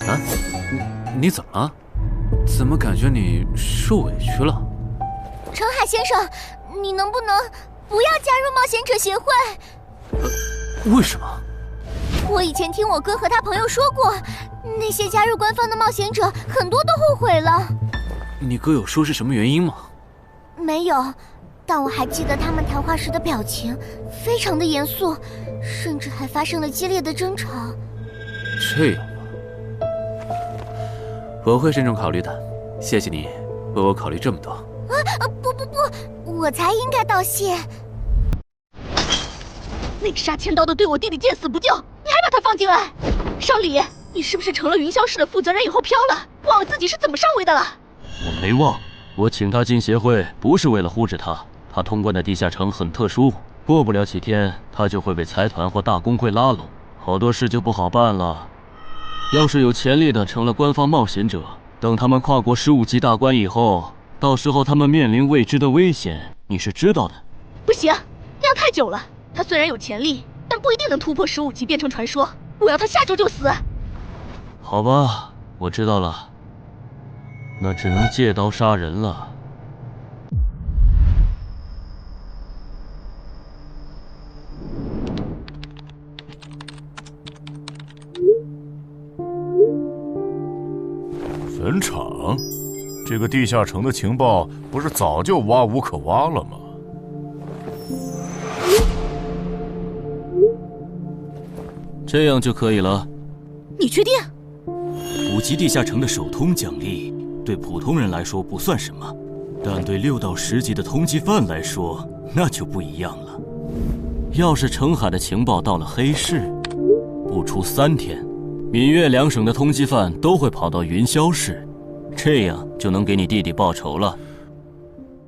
啊，你怎么了？怎么感觉你受委屈了？陈海先生，你能不能不要加入冒险者协会？为什么？我以前听我哥和他朋友说过，那些加入官方的冒险者很多都后悔了。你哥有说是什么原因吗？没有，但我还记得他们谈话时的表情，非常的严肃，甚至还发生了激烈的争吵。这样吗？我会慎重考虑的，谢谢你为我考虑这么多。不，我才应该道谢。那个杀千刀的对我弟弟见死不救，你还把他放进来？少李，你是不是成了云霄市的负责人以后飘了，忘了自己是怎么上位的了？我没忘，我请他进协会不是为了护着他，他通关的地下城很特殊，过不了几天他就会被财团或大工会拉拢，好多事就不好办了。要是有潜力的成了官方冒险者，等他们跨过15级大关以后，到时候他们面临未知的危险，你是知道的。不行，那样太久了。他虽然有潜力，但不一定能突破15级变成传说。我要他下周就死。好吧，我知道了，那只能借刀杀人了。坟场，这个地下城的情报不是早就挖无可挖了吗？这样就可以了。你确定？5级地下城的首通奖励对普通人来说不算什么，但对6到10级的通缉犯来说那就不一样了。要是澄海的情报到了黑市，不出3天，闽粤2省的通缉犯都会跑到云霄市，这样就能给你弟弟报仇了。